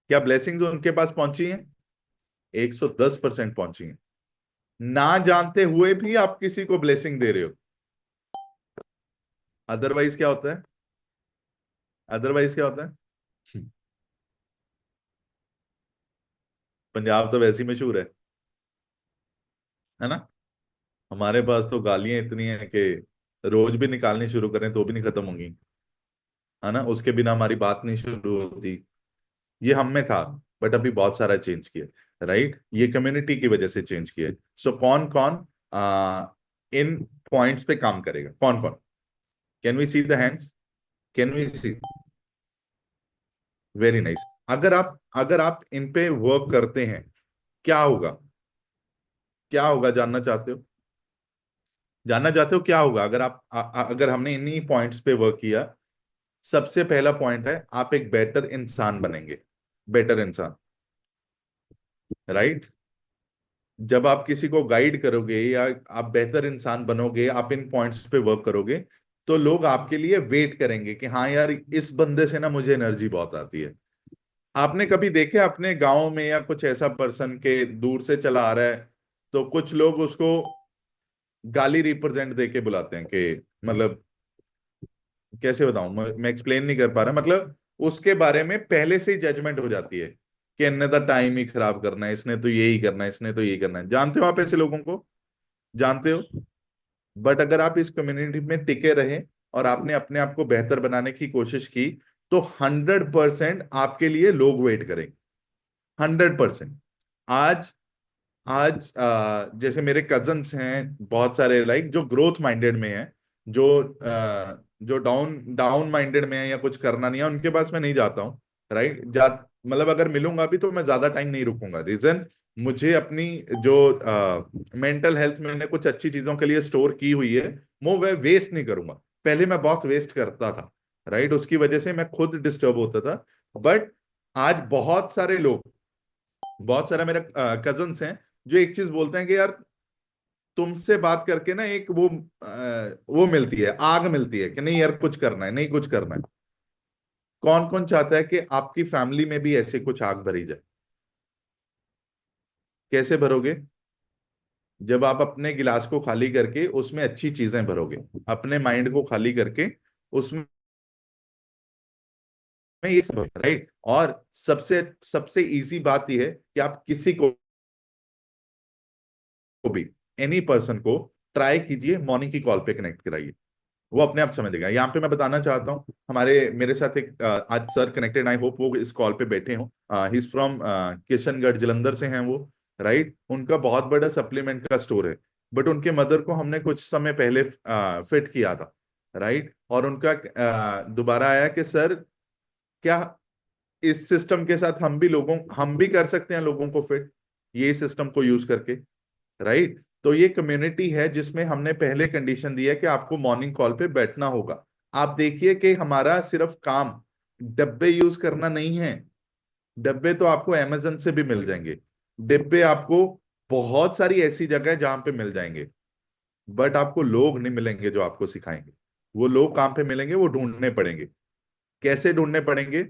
क्या ब्लेसिंग्स उनके पास पहुंची हैं? 110% पहुंची हैं। ना जानते हुए भी आप किसी को ब्लेसिंग दे रहे हो। अदरवाइज क्या होता है? अदरवाइज क्या होता है? पंजाब तो वैसे ही मशहूर है ना? हमारे पास तो गालियां इतनी हैं कि रोज भी निकालनी शुरू करें तो भी नहीं खत्म होंगी, है ना? उसके बिना हमारी बात नहीं शुरू होती। ये हम में था, बट अभी बहुत सारा चेंज किया, राइट? ये कम्युनिटी की वजह से चेंज किया। सो कौन कौन इन पॉइंट्स पे काम करेगा, कौन कौन? Can we see the hands? Can we see? Very nice. अगर आप इन पे वर्क करते हैं, क्या होगा? क्या होगा, जानना चाहते हो? जानना चाहते हो क्या होगा अगर अगर हमने इन्हीं पॉइंट्स पे वर्क किया? सबसे पहला पॉइंट है, आप एक बेटर इंसान बनेंगे। बेटर इंसान, राइट? जब आप किसी को गाइड करोगे या आप बेहतर इंसान बनोगे, आप इन पॉइंट्स पे वर्क करोगे, तो लोग आपके लिए वेट करेंगे कि हाँ यार, इस बंदे से ना मुझे एनर्जी बहुत आती है। आपने कभी देखे अपने गांव में या कुछ ऐसा पर्सन के दूर से चला आ रहा है, तो कुछ लोग उसको गाली रिप्रेजेंट देके बुलाते हैं कि, मतलब कैसे बताऊं, मैं एक्सप्लेन नहीं कर पा रहा, मतलब उसके बारे में पहले से ही जजमेंट हो जाती है कि इन्ने तो टाइम ही खराब करना है, इसने तो यही करना है, इसने तो यही करना है। जानते हो आप ऐसे लोगों को? जानते हो? बट अगर आप इस कम्युनिटी में टिके रहे और आपने अपने आप को बेहतर बनाने की कोशिश की, तो 100% आपके लिए लोग वेट करेंगे। 100%। आज आज जैसे मेरे कजन्स हैं बहुत सारे, लाइक जो ग्रोथ माइंडेड में हैं, जो जो डाउन डाउन माइंडेड में है या कुछ करना नहीं है, उनके पास मैं नहीं जाता हूँ, राइट? मतलब अगर मिलूंगा भी तो मैं ज्यादा टाइम नहीं रुकूंगा। रीजन, मुझे अपनी जो मेंटल हेल्थ मैंने कुछ अच्छी चीजों के लिए स्टोर की हुई है, वो मैं वेस्ट नहीं करूंगा। पहले मैं बहुत वेस्ट करता था, राइट? उसकी वजह से मैं खुद डिस्टर्ब होता था। बट आज बहुत सारा मेरे कजन्स हैं जो एक चीज बोलते हैं कि यार, तुमसे बात करके ना एक वो मिलती है, आग मिलती है कि नहीं यार, कुछ करना है, नहीं कुछ करना है। कौन कौन चाहता है कि आपकी फैमिली में भी ऐसे कुछ आग भरी जाए? कैसे भरोगे? जब आप अपने गिलास को खाली करके उसमें अच्छी चीजें भरोगे, अपने माइंड को खाली करके उसमें ये सब, राइट? और सबसे सबसे इजी बात यह है कि आप किसी को भी, एनी पर्सन को ट्राई कीजिए, मॉर्निंग की कॉल पे कनेक्ट कराइए। वो अपने आप समझ देगा। यहाँ पे मैं बताना चाहता हूँ, हमारे मेरे साथ एक आज सर कनेक्टेड, आई होप वो इस कॉल पे बैठे हो। He is from Kishangarh, Jalandhar से हैं वो, राइट? उनका बहुत बड़ा सप्लीमेंट का स्टोर है। बट उनके मदर को हमने कुछ समय पहले फिट किया था, राइट? और उनका दोबारा आया कि सर, क्या इस सिस्टम के साथ हम भी कर सकते हैं लोगों को फिट, ये सिस्टम को यूज करके, राइट? तो ये कम्युनिटी है जिसमें हमने पहले कंडीशन दी है कि आपको मॉर्निंग कॉल पे बैठना होगा। आप देखिए कि हमारा सिर्फ काम डब्बे यूज करना नहीं है। डब्बे तो आपको अमेजन से भी मिल जाएंगे। डिब्बे आपको बहुत सारी ऐसी जगह है जहां पे मिल जाएंगे। बट आपको लोग नहीं मिलेंगे जो आपको सिखाएंगे। वो लोग काम पे मिलेंगे, वो ढूंढने पड़ेंगे। कैसे ढूंढने पड़ेंगे?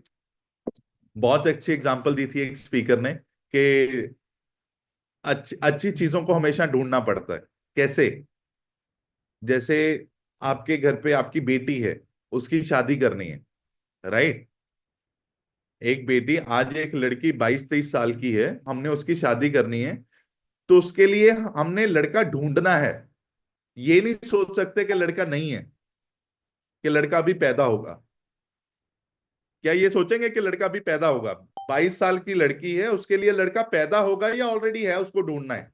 बहुत अच्छी एग्जांपल दी थी एक स्पीकर ने कि अच्छी अच्छी चीजों को हमेशा ढूंढना पड़ता है। कैसे? जैसे आपके घर पे आपकी बेटी है, उसकी शादी करनी है, राइट? एक बेटी, आज एक लड़की 22-23 साल की है, हमने उसकी शादी करनी है, तो उसके लिए हमने लड़का ढूंढना है। ये नहीं सोच सकते कि लड़का नहीं है, कि लड़का अभी पैदा होगा। क्या ये सोचेंगे कि लड़का अभी पैदा होगा? 22 साल की लड़की है, उसके लिए लड़का पैदा होगा या ऑलरेडी है, उसको ढूंढना है।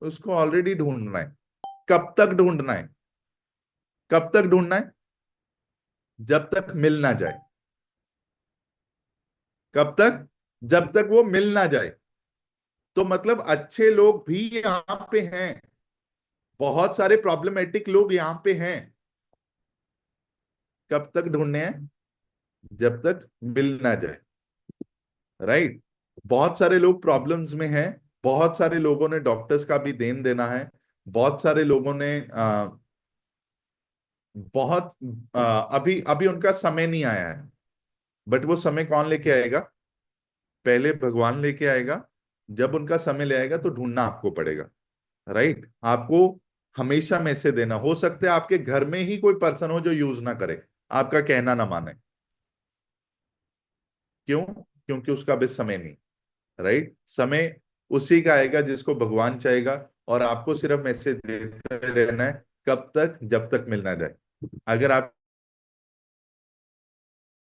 उसको ऑलरेडी ढूंढना है। कब तक ढूंढना है? कब तक ढूंढना है? जब तक मिल ना जाए। कब तक? जब तक वो मिल ना जाए। तो मतलब अच्छे लोग भी यहां पे हैं, बहुत सारे प्रॉब्लमेटिक लोग यहां पे हैं। कब तक ढूंढने हैं? जब तक मिल ना जाए, राइट? बहुत सारे लोग प्रॉब्लम्स में हैं। बहुत सारे लोगों ने डॉक्टर्स का भी देन देना है। बहुत सारे लोगों ने बहुत अभी अभी उनका समय नहीं आया है। बट वो समय कौन लेके आएगा? पहले भगवान लेके आएगा, जब उनका समय ले आएगा तो ढूंढना आपको पड़ेगा। राइट, आपको हमेशा मैसेज देना। हो सकता है आपके घर में ही कोई पर्सन हो जो यूज ना करे, आपका कहना ना माने। क्यों? क्योंकि उसका अभी समय नहीं। राइट, समय उसी का आएगा जिसको भगवान चाहेगा, और आपको सिर्फ मैसेज देते रहना है। कब तक? जब तक मिल ना जाए। अगर आप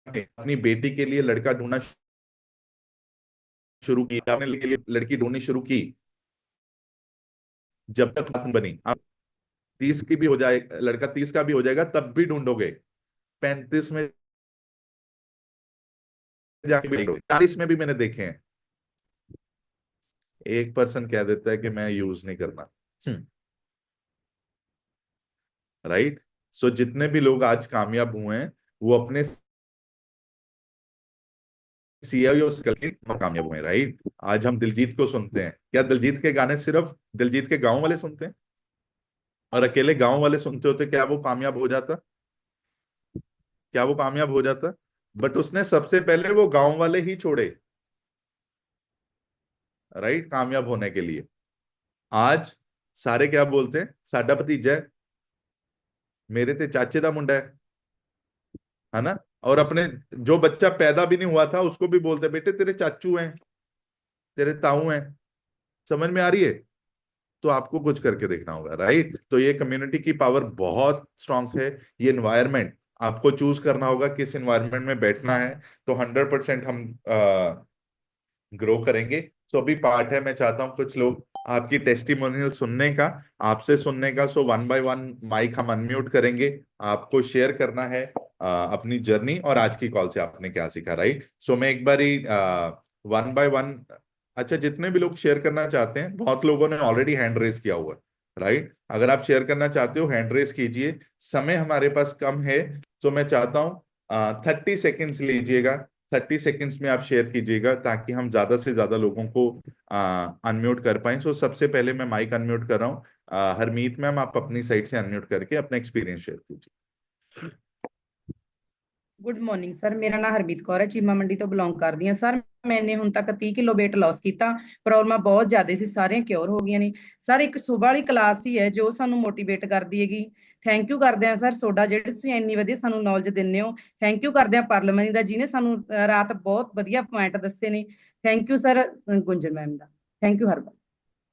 अपनी बेटी के लिए लड़का ढूंढना शुरू किया, आपने के लिए लड़की ढूंढनी शुरू की, जब तक बात बनी, आप 30 की भी हो जाए, लड़का 30 का भी हो जाएगा तब भी ढूंढोगे। 35 में जाके भी ढूंढोगे। 40 में भी मैंने देखे हैं। एक पर्सन कह देता है कि मैं यूज नहीं करना। राइट, सो जितने भी लोग आज कामयाब हुए हैं वो अपने सीईओ से करके कामयाब हुए हैं। राइट, आज हम दिलजीत को सुनते हैं, क्या दिलजीत के गाने सिर्फ दिलजीत के गांव वाले सुनते हैं? और अकेले गांव वाले सुनते होते, क्या वो कामयाब हो जाता? क्या वो कामयाब हो जाता? बट उसने सबसे पहले वो गांव वाले ही छोड़े। राइट, कामयाब होने के लिए। आज सारे क्या बोलते हैं? साडा भतीजा है, मेरे ते चाचे दा मुंडा है ना। और अपने जो बच्चा पैदा भी नहीं हुआ था उसको भी बोलते हैं, बेटे तेरे चाचू हैं, तेरे ताऊ हैं। समझ में आ रही है? तो आपको कुछ करके देखना होगा। राइट, तो ये कम्युनिटी की पावर बहुत स्ट्रांग है। ये एनवायरनमेंट आपको चूज करना होगा, किस एनवायरनमेंट में बैठना है, तो 100% हम ग्रो करेंगे। सो अभी पार्ट है, मैं चाहता हूँ कुछ लोग आपकी टेस्टिमोनियल सुनने का, आपसे सुनने का। So one by one mic हम अनम्यूट करेंगे, आपको शेयर करना है अपनी जर्नी और आज की कॉल से आपने क्या सीखा। राइट, सो मैं एक बारी वन बाय वन, अच्छा जितने भी लोग शेयर करना चाहते हैं, बहुत लोगों ने ऑलरेडी हैंड रेस किया हुआ है। राइट, अगर आप शेयर करना चाहते हो हैंड रेस कीजिए। समय हमारे पास कम है, तो मैं चाहता हूँ 30 सेकेंड्स लीजिएगा। 30 सेकेंड्स में आप शेयर कीजिएगा ताकि हम ज्यादा से ज्यादा लोगों को अनम्यूट कर पाए। सो सबसे पहले मैं माइक अनम्यूट कर रहा हूँ। हरमीत मैम, आप अपनी साइड से अनम्यूट करके अपना एक्सपीरियंस शेयर कीजिए। ਗੁੱਡ ਮਾਰਨਿੰਗ ਸਰ, ਮੇਰਾ ਨਾਮ ਹਰਮੀਤ ਕੌਰ ਹੈ, ਚੀਮਾ ਮੰਡੀ ਤੋਂ ਬਿਲੋਂਗ ਕਰਦੀ ਹਾਂ ਸਰ। ਮੈਨੇ ਹੁਣ ਤੱਕ 30 ਕਿਲੋ weight loss ਕੀਤਾ। ਪ੍ਰੋਬਲਮਾਂ ਬਹੁਤ ਜ਼ਿਆਦਾ ਸੀ, ਸਾਰੀਆਂ ਕਿਉਰ ਹੋ ਗਈਆਂ ਨੇ ਸਰ। ਇੱਕ ਸਵੇਰ ਵਾਲੀ ਕਲਾਸ ਹੀ ਹੈ ਜੋ ਸਾਨੂੰ ਮੋਟੀਵੇਟ ਕਰਦੀ ਹੈਗੀ। ਥੈਂਕ ਯੂ ਕਰਦੇ ਹਾਂ ਸਰ ਤੁਹਾਡਾ, ਜਿਹੜੇ ਤੁਸੀਂ ਇੰਨੀ ਵਧੀਆ ਸਾਨੂੰ ਨੌਲੇਜ ਦਿੰਦੇ ਹੋ। ਥੈਂਕ ਯੂ ਕਰਦੇ ਹਾਂ ਪਰਲਮਨੀ ਦਾ, ਜਿਹਨੇ ਸਾਨੂੰ ਰਾਤ बहुत ਵਧੀਆ ਪੁਆਇੰਟ ਦੱਸੇ ਨੇ। ਥੈਂक you sir Gunjan ma'am the. Thank you her bar.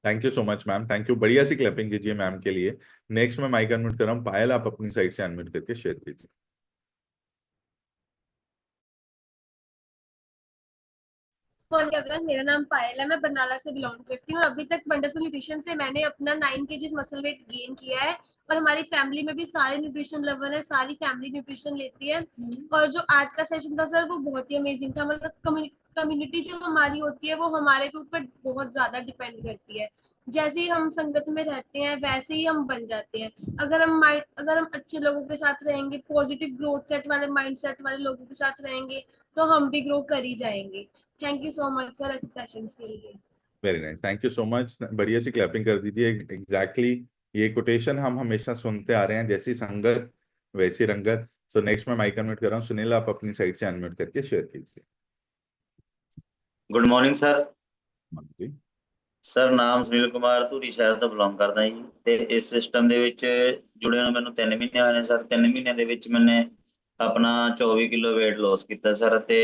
Thank you so much ma'am, thank you. बढ़िया सी क्लैपिंग कीजिए मैम के लिए। नेक्स्ट मैं माइक अनम्यूट कर रहा हूँ। पायल, आप अपनी साइड से अनम्यूट करके शेयर कीजिए। मेरा नाम पायल है, मैं बरनाला से बिलोंग करती हूँ। अभी तक वंडरफुल न्यूट्रिशन से मैंने अपना 9 केजीज मसल वेट गेन किया है। और हमारी फैमिली में भी सारे न्यूट्रिशन लवर है, सारी फैमिली न्यूट्रिशन लेती है। और जो आज का सेशन था सर, वो बहुत ही अमेजिंग था। मतलब कम्युनिटी जो हमारी होती है वो हमारे ऊपर बहुत ज्यादा डिपेंड करती है। जैसे ही हम संगत में रहते हैं वैसे ही हम बन जाते हैं। अगर हम अच्छे लोगों के साथ रहेंगे, पॉजिटिव ग्रोथ सेट वाले माइंड सेट वाले लोगों के साथ रहेंगे, तो हम भी ग्रो कर ही जाएंगे। Thank you so much sir ऐसे सेशंस के लिए। Very nice, thank you so much. बढ़िया सी क्लैपिंग कर दीजिए। एग्जैक्टली ये कोटेशन हम हमेशा सुनते आ रहे हैं, जैसी संगत वैसी रंगत। सो नेक्स्ट मैं माइक अनम्यूट कर रहा हूँ। सुनील, आप अपनी साइड से अनम्यूट करके शेयर कीजिए। Good morning sir. जी ਸਰ ਨਾਮ ਸੁਨੀਲ ਕੁਮਾਰ, ਧੂਰੀ ਸ਼ਹਿਰ ਤੋਂ ਬਿਲੋਂਗ ਕਰਦਾ ਜੀ। ਤੇ ਇਸ ਸਿਸਟਮ ਦੇ ਵਿੱਚ ਜੁੜੇ ਨੂੰ ਮੈਨੂੰ 3 ਮਹੀਨੇ ਹੋਏ ਨੇ ਸਰ। 3 ਮਹੀਨਿਆਂ ਦੇ ਵਿੱਚ ਮੈਨੇ ਆਪਣਾ 24 ਕਿਲੋ weight loss ਕੀਤਾ ਸਰ, ਤੇ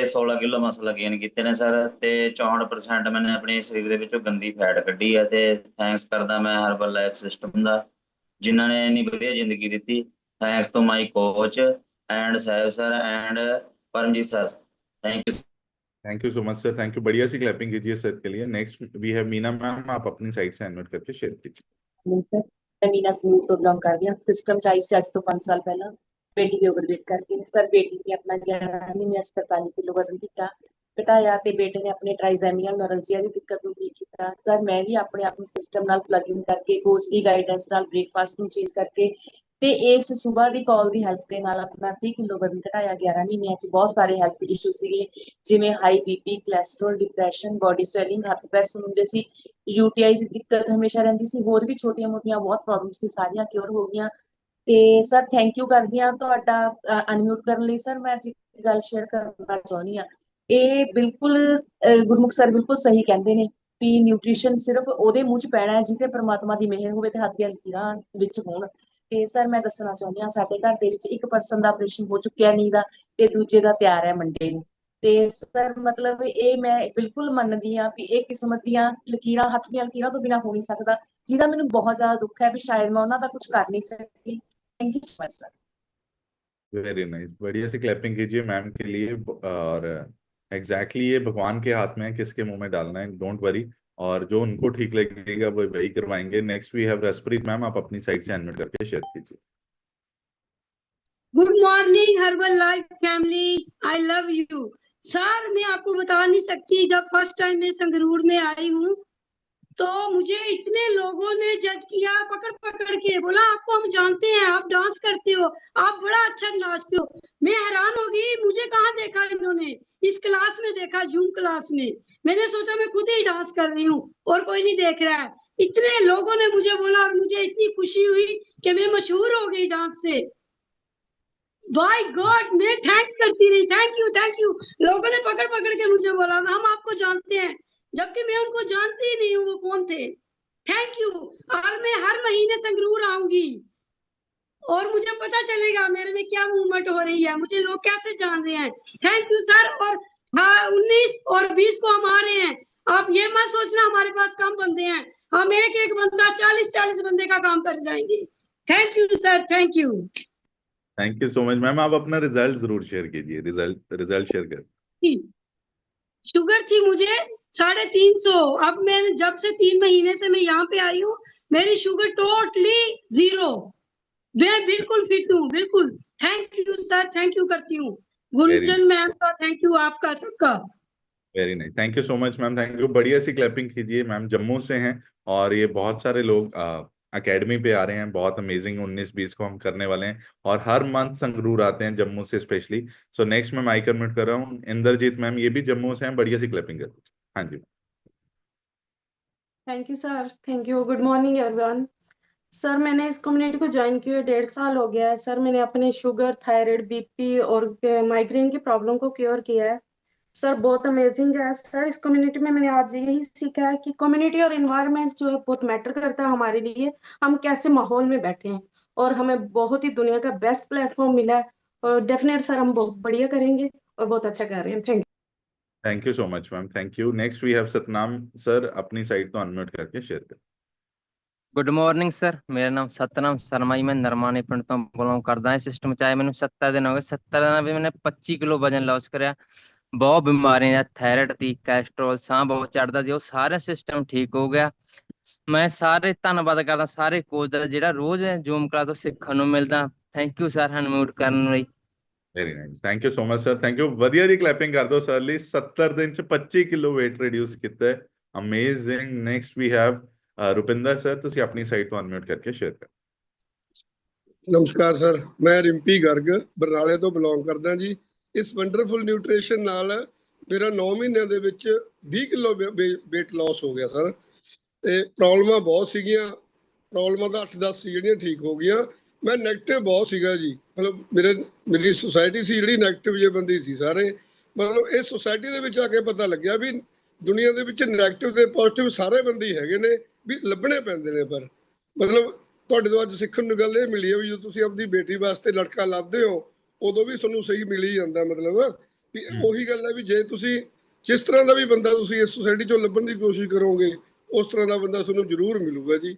16 ਕਿਲੋ ਮਸਲ ਗੇਨ ਕੀਤੇ ਨੇ ਸਰ, ਤੇ 64% ਮੈਨੇ ਆਪਣੇ ਸਰੀਰ ਦੇ ਵਿੱਚੋਂ ਗੰਦੀ ਫੈਟ ਕੱਢੀ ਹੈ। ਤੇ ਥੈਂਕਸ ਕਰਦਾ ਮੈਂ ਹਰਬਲ ਲਾਈਫ ਸਿਸਟਮ ਦਾ, ਜਿਨ੍ਹਾਂ ਨੇ ਇੰਨੀ ਵਧੀਆ ਜ਼ਿੰਦਗੀ ਦਿੱਤੀ। Thanks to my coach and Sahib sir and Paramjit sir. Thank you. Thank you so much sir, thank you. बढ़िया सी क्लैपिंग कीजिए सर के लिए। Next we have Meena ma'am, आप अपनी साइड से अनम्यूट करके शेयर कीजिए। मैं मीना स्मूथ तो बिलोंग कर रही हूँ। सिस्टम चाहिए से आज तो 5 साल पहला बेटी के ओवरवेट करके सर, बेटी ने अपना 11 महीने 43 किलो वजन किया घटाया, ते बेटे ने अपने ट्राइजेमियल नॉरल्जिया की दिक्कत ਨੂੰ ठीक ਕੀਤਾ सर। मैं भी अपने आप ਨੂੰ सिस्टम ਨਾਲ प्लग इन करके कोच ਦੀ गाइडेंस ਨਾਲ ब्रेकफास्ट ਨੂੰ चेंज करके ਤੇ ਇਸ ਸਵੇਰ ਦੀ ਕਾਲ ਦੀ ਹੈਲਪ ਦੇ ਨਾਲ ਆਪਣਾ 30 ਕਿਲੋ ਵਜ਼ਨ ਘਟਾਇਆ। 11 ਮਹੀਨਿਆਂ ਚ ਬਹੁਤ ਸਾਰੇ ਹੈਲਥ ਇਸ਼ੂ ਸੀਗੇ, ਜਿਵੇਂ high BP, cholesterol, depression, body swelling, ਹੱਥ ਪੈਰ ਸੁੰਨਦੇ ਸੀ, यूटीआई की दिक्कत हमेशा रहिंदी सी, होर भी छोटिया मोटिया बहुत प्रॉब्लम सी, सारियां क्योर हो गईयां। ते सर थैंक यू करदी हां तुहाडा अनम्यूट करन लई। सर मैं अज एक गल शेयर करना चाहुंदी हां ਇਹ ਬਿਲਕੁਲ ਗੁਰਮੁਖ ਸਰ ਬਿਲਕੁਲ ਸਹੀ ਕਹਿੰਦੇ ਨੇ ਵੀ ਨਿਊਟ੍ਰੀਸ਼ਨ ਸਿਰਫ ਉਹਦੇ ਮੂੰਹ 'ਚ ਪੈਣਾ ਹੈ ਜਿਹਦੇ ਪ੍ਰਮਾਤਮਾ ਦੀ ਮਿਹਰ ਹੋਵੇ ਤੇ ਹੱਥ ਦੀਆਂ ਲਕੀਰਾਂ ਵਿੱਚ ਹੋਣ। ਤੇ ਸਰ ਮੈਂ ਦੱਸਣਾ ਚਾਹੁੰਦੀ ਹਾਂ ਸਾਡੇ ਘਰ ਦੇ ਵਿੱਚ ਇੱਕ ਪਰਸਨ ਦਾ ਆਪਰੇਸ਼ਨ ਹੋ ਚੁੱਕਿਆ ਨੀ ਦਾ ਤੇ ਦੂਜੇ ਦਾ ਤਿਆਰ ਹੈ ਮੰਡੇ ਨੂੰ। ਤੇ ਸਰ ਮਤਲਬ ਇਹ ਮੈਂ ਬਿਲਕੁਲ ਮੰਨਦੀ ਹਾਂ ਵੀ ਇਹ ਕਿਸਮਤ ਦੀਆਂ ਲਕੀਰਾਂ, ਹੱਥ ਦੀਆਂ ਲਕੀਰਾਂ ਤੋਂ ਬਿਨਾਂ ਹੋ ਨਹੀਂ ਸਕਦਾ, ਜਿਹਦਾ ਮੈਨੂੰ बहुत ज्यादा दुख है भी शायद मैं ਉਹਨਾਂ ਦਾ कुछ कर नहीं सकती। Thank you so much sir. Very nice, बढ़िया से क्लैपिंग कीजिए मैम के लिए। और एग्जैक्टली ये भगवान के हाथ में है किसके मुंह में डालना है, डोंट वरी। और जो उनको ठीक लगेगा वो वही करवाएंगे। Next we have Raspreet ma'am, आप अपनी साइड से अनम्यूट करके शेयर कीजिए। Good morning Herbalife family, I love you. Sir मैं आपको बता नहीं सकती, जब फर्स्ट टाइम मैं संगरूर में आई हूँ तो मुझे इतने लोगों ने जज किया, पकड़ पकड़ के बोला आपको हम जानते हैं, आप डांस करते हो, आप बड़ा अच्छा नाचते हो। मैं हैरान हो गई, मुझे कहाँ देखा इन्होंने, इस क्लास में देखा, जूम क्लास में। मैंने सोचा मैं खुद ही डांस कर रही हूँ और कोई नहीं देख रहा है। इतने लोगों ने मुझे बोला और मुझे इतनी खुशी हुई कि मैं मशहूर हो गई डांस से। बाय गॉड मैं थैंक्स करती रही, थैंक यू। लोगों ने पकड़ पकड़ के मुझे बोला हम आपको जानते हैं, जबकि मैं उनको जानती ही नहीं हूँ वो कौन थे। Thank you. और मैं हर महीने संगरूर आऊंगी और मुझे पता चलेगा मेरे में क्या मूवमेंट हो रही है, मुझे लोग कैसे जान रहे हैं। Thank you sir. और 19 और 20 को हम आ रहे हैं, आप ये मत सोचना हमारे पास कम बंदे हैं, हम एक एक बंदा 40-40 बंदे का काम कर जाएंगे। Thank you sir, thank you. Thank you so much ma'am. आप अपना रिजल्ट जरूर शेयर कीजिए, रिजल्ट शेयर कर। शुगर थी मुझे 350, अब मैंने जब से 3 महीने से मैं यहाँ पे आई हूँ मेरी शुगर टोटली 0, मैं बिल्कुल फिट हूँ, बिल्कुल। Thank you sir, thank you करती हूँ गुरुजन मैम का, थैंक यू आपका सबका। Very nice, thank you so much ma'am, thank you. बढ़िया सी क्लैपिंग कीजिए। मैम जम्मू से हैं और ये बहुत सारे लोग एकेडमी पे आ रहे हैं, बहुत अमेजिंग। 19-20 को हम करने वाले हैं और हर मंथ संगरूर आते हैं जम्मू से स्पेशली। सो नेक्स्ट मैं माइक अनम्यूट कर रहा हूँ इंद्रजीत मैम, ये भी जम्मू से हैं, बढ़िया सी क्लैपिंग कर दीजिए। हाँ जी। Thank you sir, thank you. Good morning everyone. Sir मैंने इस कम्युनिटी को ज्वाइन किए 1.5 साल हो गया है। सर मैंने अपने शुगर, थायराइड, बीपी और माइग्रेन की प्रॉब्लम को क्योर किया है। सर बहुत अमेजिंग है सर। इस कम्युनिटी में मैंने आज यही सीखा है कि कम्युनिटी और एनवायरनमेंट जो है बहुत मैटर करता है हमारे लिए, हम कैसे माहौल में बैठे हैं। और हमें बहुत ही दुनिया का बेस्ट प्लेटफॉर्म मिला है और डेफिनेट सर हम बहुत बढ़िया करेंगे और बहुत अच्छा कर रहे हैं। Thank you so much ma'am, thank you. Next we have Satnam sir, अपनी साइड तो अनम्यूट करके शेयर कर। गुड मॉर्निंग सर, मेरा नाम सतनाम शर्मा जी, मैं नरमानी पिंड तो बिलोंग करदा है। सिस्टम चाहे मैंने 70 दिन हो गए, 70 दिन भी मैंने 25 किलो वजन लॉस करा। बहुत बीमारियां, थायराइड थी, कैस्ट्रोल, साह बहुत चढ़ता जी, वो सारे सिस्टम ठीक हो गया। मैं सारे धन्नवाद करदा सारे कोच दा जेड़ा रोज जूम क्लास तो सीखण नूं मिलदा। थैंक यू सर अनम्यूट करन लई। Very nice, thank you so much sir, thank you. ਵਧੀਆ ਜੀ क्लैपिंग कर दो सर ਲਈ। 70 ਦਿਨ ਚ 25 ਕਿਲੋ weight reduce ਕੀਤਾ ਹੈ, amazing. Next we have Rupinder sir, ਤੁਸੀਂ ਆਪਣੀ ਸਾਈਡ ਤੋਂ ਅਨਮਿਊਟ ਕਰਕੇ ਸ਼ੇਅਰ ਕਰੋ। ਨਮਸਕਾਰ ਸਰ, ਮੈਂ ਰਿੰਪੀ ਗਰਗ ਬਰਨਾਲੇ ਤੋਂ ਬਿਲੋਂਗ ਕਰਦਾ ਜੀ। ਇਸ ਵੰਡਰਫੁਲ ਨਿਊਟ੍ਰੀਸ਼ਨ ਨਾਲ ਮੇਰਾ 9 ਮਹੀਨਿਆਂ ਦੇ ਵਿੱਚ 20 ਕਿਲੋ weight loss ਹੋ ਗਿਆ ਸਰ। ਤੇ ਪ੍ਰੋਬਲਮਾਂ ਬਹੁਤ ਸੀਗੀਆਂ, ਪ੍ਰੋਬਲਮਾਂ ਤਾਂ 8-10 ਸੀ ਜਿਹੜੀਆਂ ਠੀਕ ਹੋ ਗਈਆਂ। ਮੈਂ ਨੈਗੇਟਿਵ ਬਹੁਤ ਸੀਗਾ ਜੀ, ਮਤਲਬ ਮੇਰੀ ਸੁਸਾਇਟੀ ਸੀ ਜਿਹੜੀ ਨੈਗੇਟਿਵ ਜੇ ਬੰਦੇ ਸੀ ਸਾਰੇ। ਮਤਲਬ ਇਸ ਸੁਸਾਇਟੀ ਦੇ ਵਿੱਚ ਆ ਕੇ ਪਤਾ ਲੱਗਿਆ ਵੀ ਦੁਨੀਆ ਦੇ ਵਿੱਚ ਨੈਗੇਟਿਵ ਤੇ ਪੋਜ਼ਿਟਿਵ ਸਾਰੇ ਬੰਦੇ ਹੈਗੇ ਨੇ, ਵੀ ਲੱਭਣੇ ਪੈਂਦੇ ਨੇ। ਪਰ ਮਤਲਬ ਤੁਹਾਡੇ ਤੋਂ ਅੱਜ ਸਿੱਖਣ ਨੂੰ ਗੱਲ ਇਹ ਮਿਲੀ ਹੈ ਵੀ ਜਦੋਂ ਤੁਸੀਂ ਆਪਣੀ ਬੇਟੀ ਵਾਸਤੇ ਲੜਕਾ ਲੱਭਦੇ ਹੋ ਉਦੋਂ ਵੀ ਤੁਹਾਨੂੰ ਸਹੀ ਮਿਲ ਹੀ ਜਾਂਦਾ। ਮਤਲਬ ਵੀ ਉਹੀ ਗੱਲ ਹੈ ਵੀ ਜੇ ਤੁਸੀਂ ਜਿਸ ਤਰ੍ਹਾਂ ਦਾ ਵੀ ਬੰਦਾ ਤੁਸੀਂ ਇਸ ਸੁਸਾਇਟੀ ਚੋਂ ਲੱਭਣ ਦੀ ਕੋਸ਼ਿਸ਼ ਕਰੋਗੇ ਉਸ ਤਰ੍ਹਾਂ ਦਾ ਬੰਦਾ ਤੁਹਾਨੂੰ ਜ਼ਰੂਰ ਮਿਲੂਗਾ ਜੀ।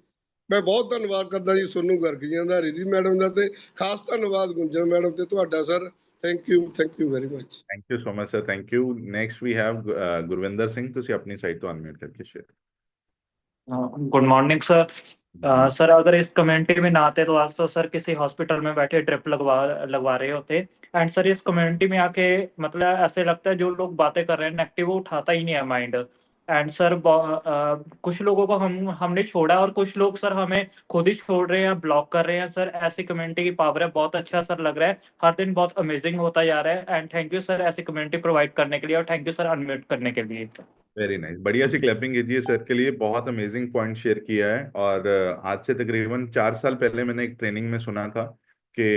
ਮੈਂ ਬਹੁਤ ਧੰਨਵਾਦ ਕਰਦਾ ਜੀ ਸੋਨੂੰ ਗਰਗ ਜੀ ਦਾ, ਰਿਧੀ ਮੈਡਮ ਦਾ, ਤੇ ਖਾਸ ਧੰਨਵਾਦ ਗੁੰਜਨ ਮੈਡਮ ਤੇ ਤੁਹਾਡਾ sir. Thank you very much. Thank you so much sir, thank you. Next we have Gurvinder Singh, ਤੁਸੀਂ ਆਪਣੀ ਸਾਈਡ ਤੋਂ ਅਨਮਿਊਟ ਕਰਕੇ share. Good morning sir. Sir अगर इस कम्युनिटी में ना आते तो आज तो सर किसी हॉस्पिटल में बैठे ड्रिप लगवा रहे होते। एंड सर इस कम्युनिटी में आके मतलब ऐसे लगता है जो लोग बातें कर रहे हैं नेगेटिव वो उठाता ही नहीं है माइंड। एंड सर कुछ लोगों को हमने छोड़ा और कुछ लोग सर हमें खुद ही छोड़ रहे हैं, ब्लॉक कर रहे हैं। सर ऐसी कम्युनिटी की पावर है, बहुत अच्छा सर लग रहा है, हर दिन बहुत अमेजिंग होता जा रहा है। एंड थैंक यू सर ऐसी कम्युनिटी प्रोवाइड करने के लिए, और थैंक यू सर अनम्यूट करने के लिए। वेरी नाइस, बढ़िया सी क्लैपिंग कीजिए सर के लिए, बहुत अमेजिंग पॉइंट शेयर किया है। और आज से तकरीबन 4 साल पहले मैंने एक ट्रेनिंग में सुना था कि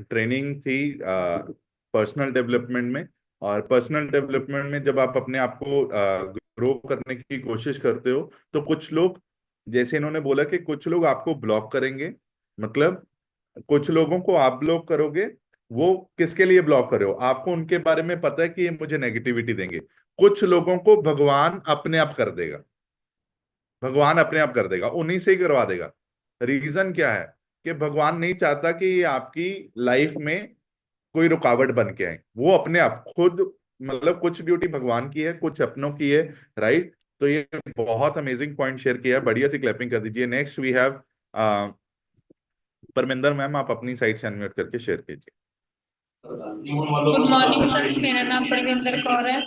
ट्रेनिंग थी पर्सनल डेवलपमेंट में, और पर्सनल डेवलपमेंट में जब आप अपने आप को ग्रो करने की कोशिश करते हो, तो कुछ लोग, जैसे इन्होंने बोला कि कुछ लोग आपको ब्लॉक करेंगे, मतलब कुछ लोगों को आप ब्लॉक करोगे, वो किसके लिए ब्लॉक कर रहे हो, आपको उनके बारे में पता है कि ये मुझे नेगेटिविटी देंगे। कुछ लोगों को भगवान अपने आप कर देगा, भगवान अपने आप कर देगा, उन्हीं से ही करवा देगा। रीजन क्या है कि भगवान नहीं चाहता कि ये आपकी लाइफ में कोई रुकावट बन के आए, वो अपने आप खुद, मतलब कुछ ड्यूटी भगवान की है, कुछ अपनों की है, राइट। तो ये बहुत अमेजिंग पॉइंट शेयर किया है, बढ़िया सी क्लैपिंग कर दीजिए। Next we have Parminder ma'am, आप अपनी साइड से अनम्यूट करके शेयर कीजिए। गुड मॉर्निंग सर, मेरा नाम परविंदर कौर है।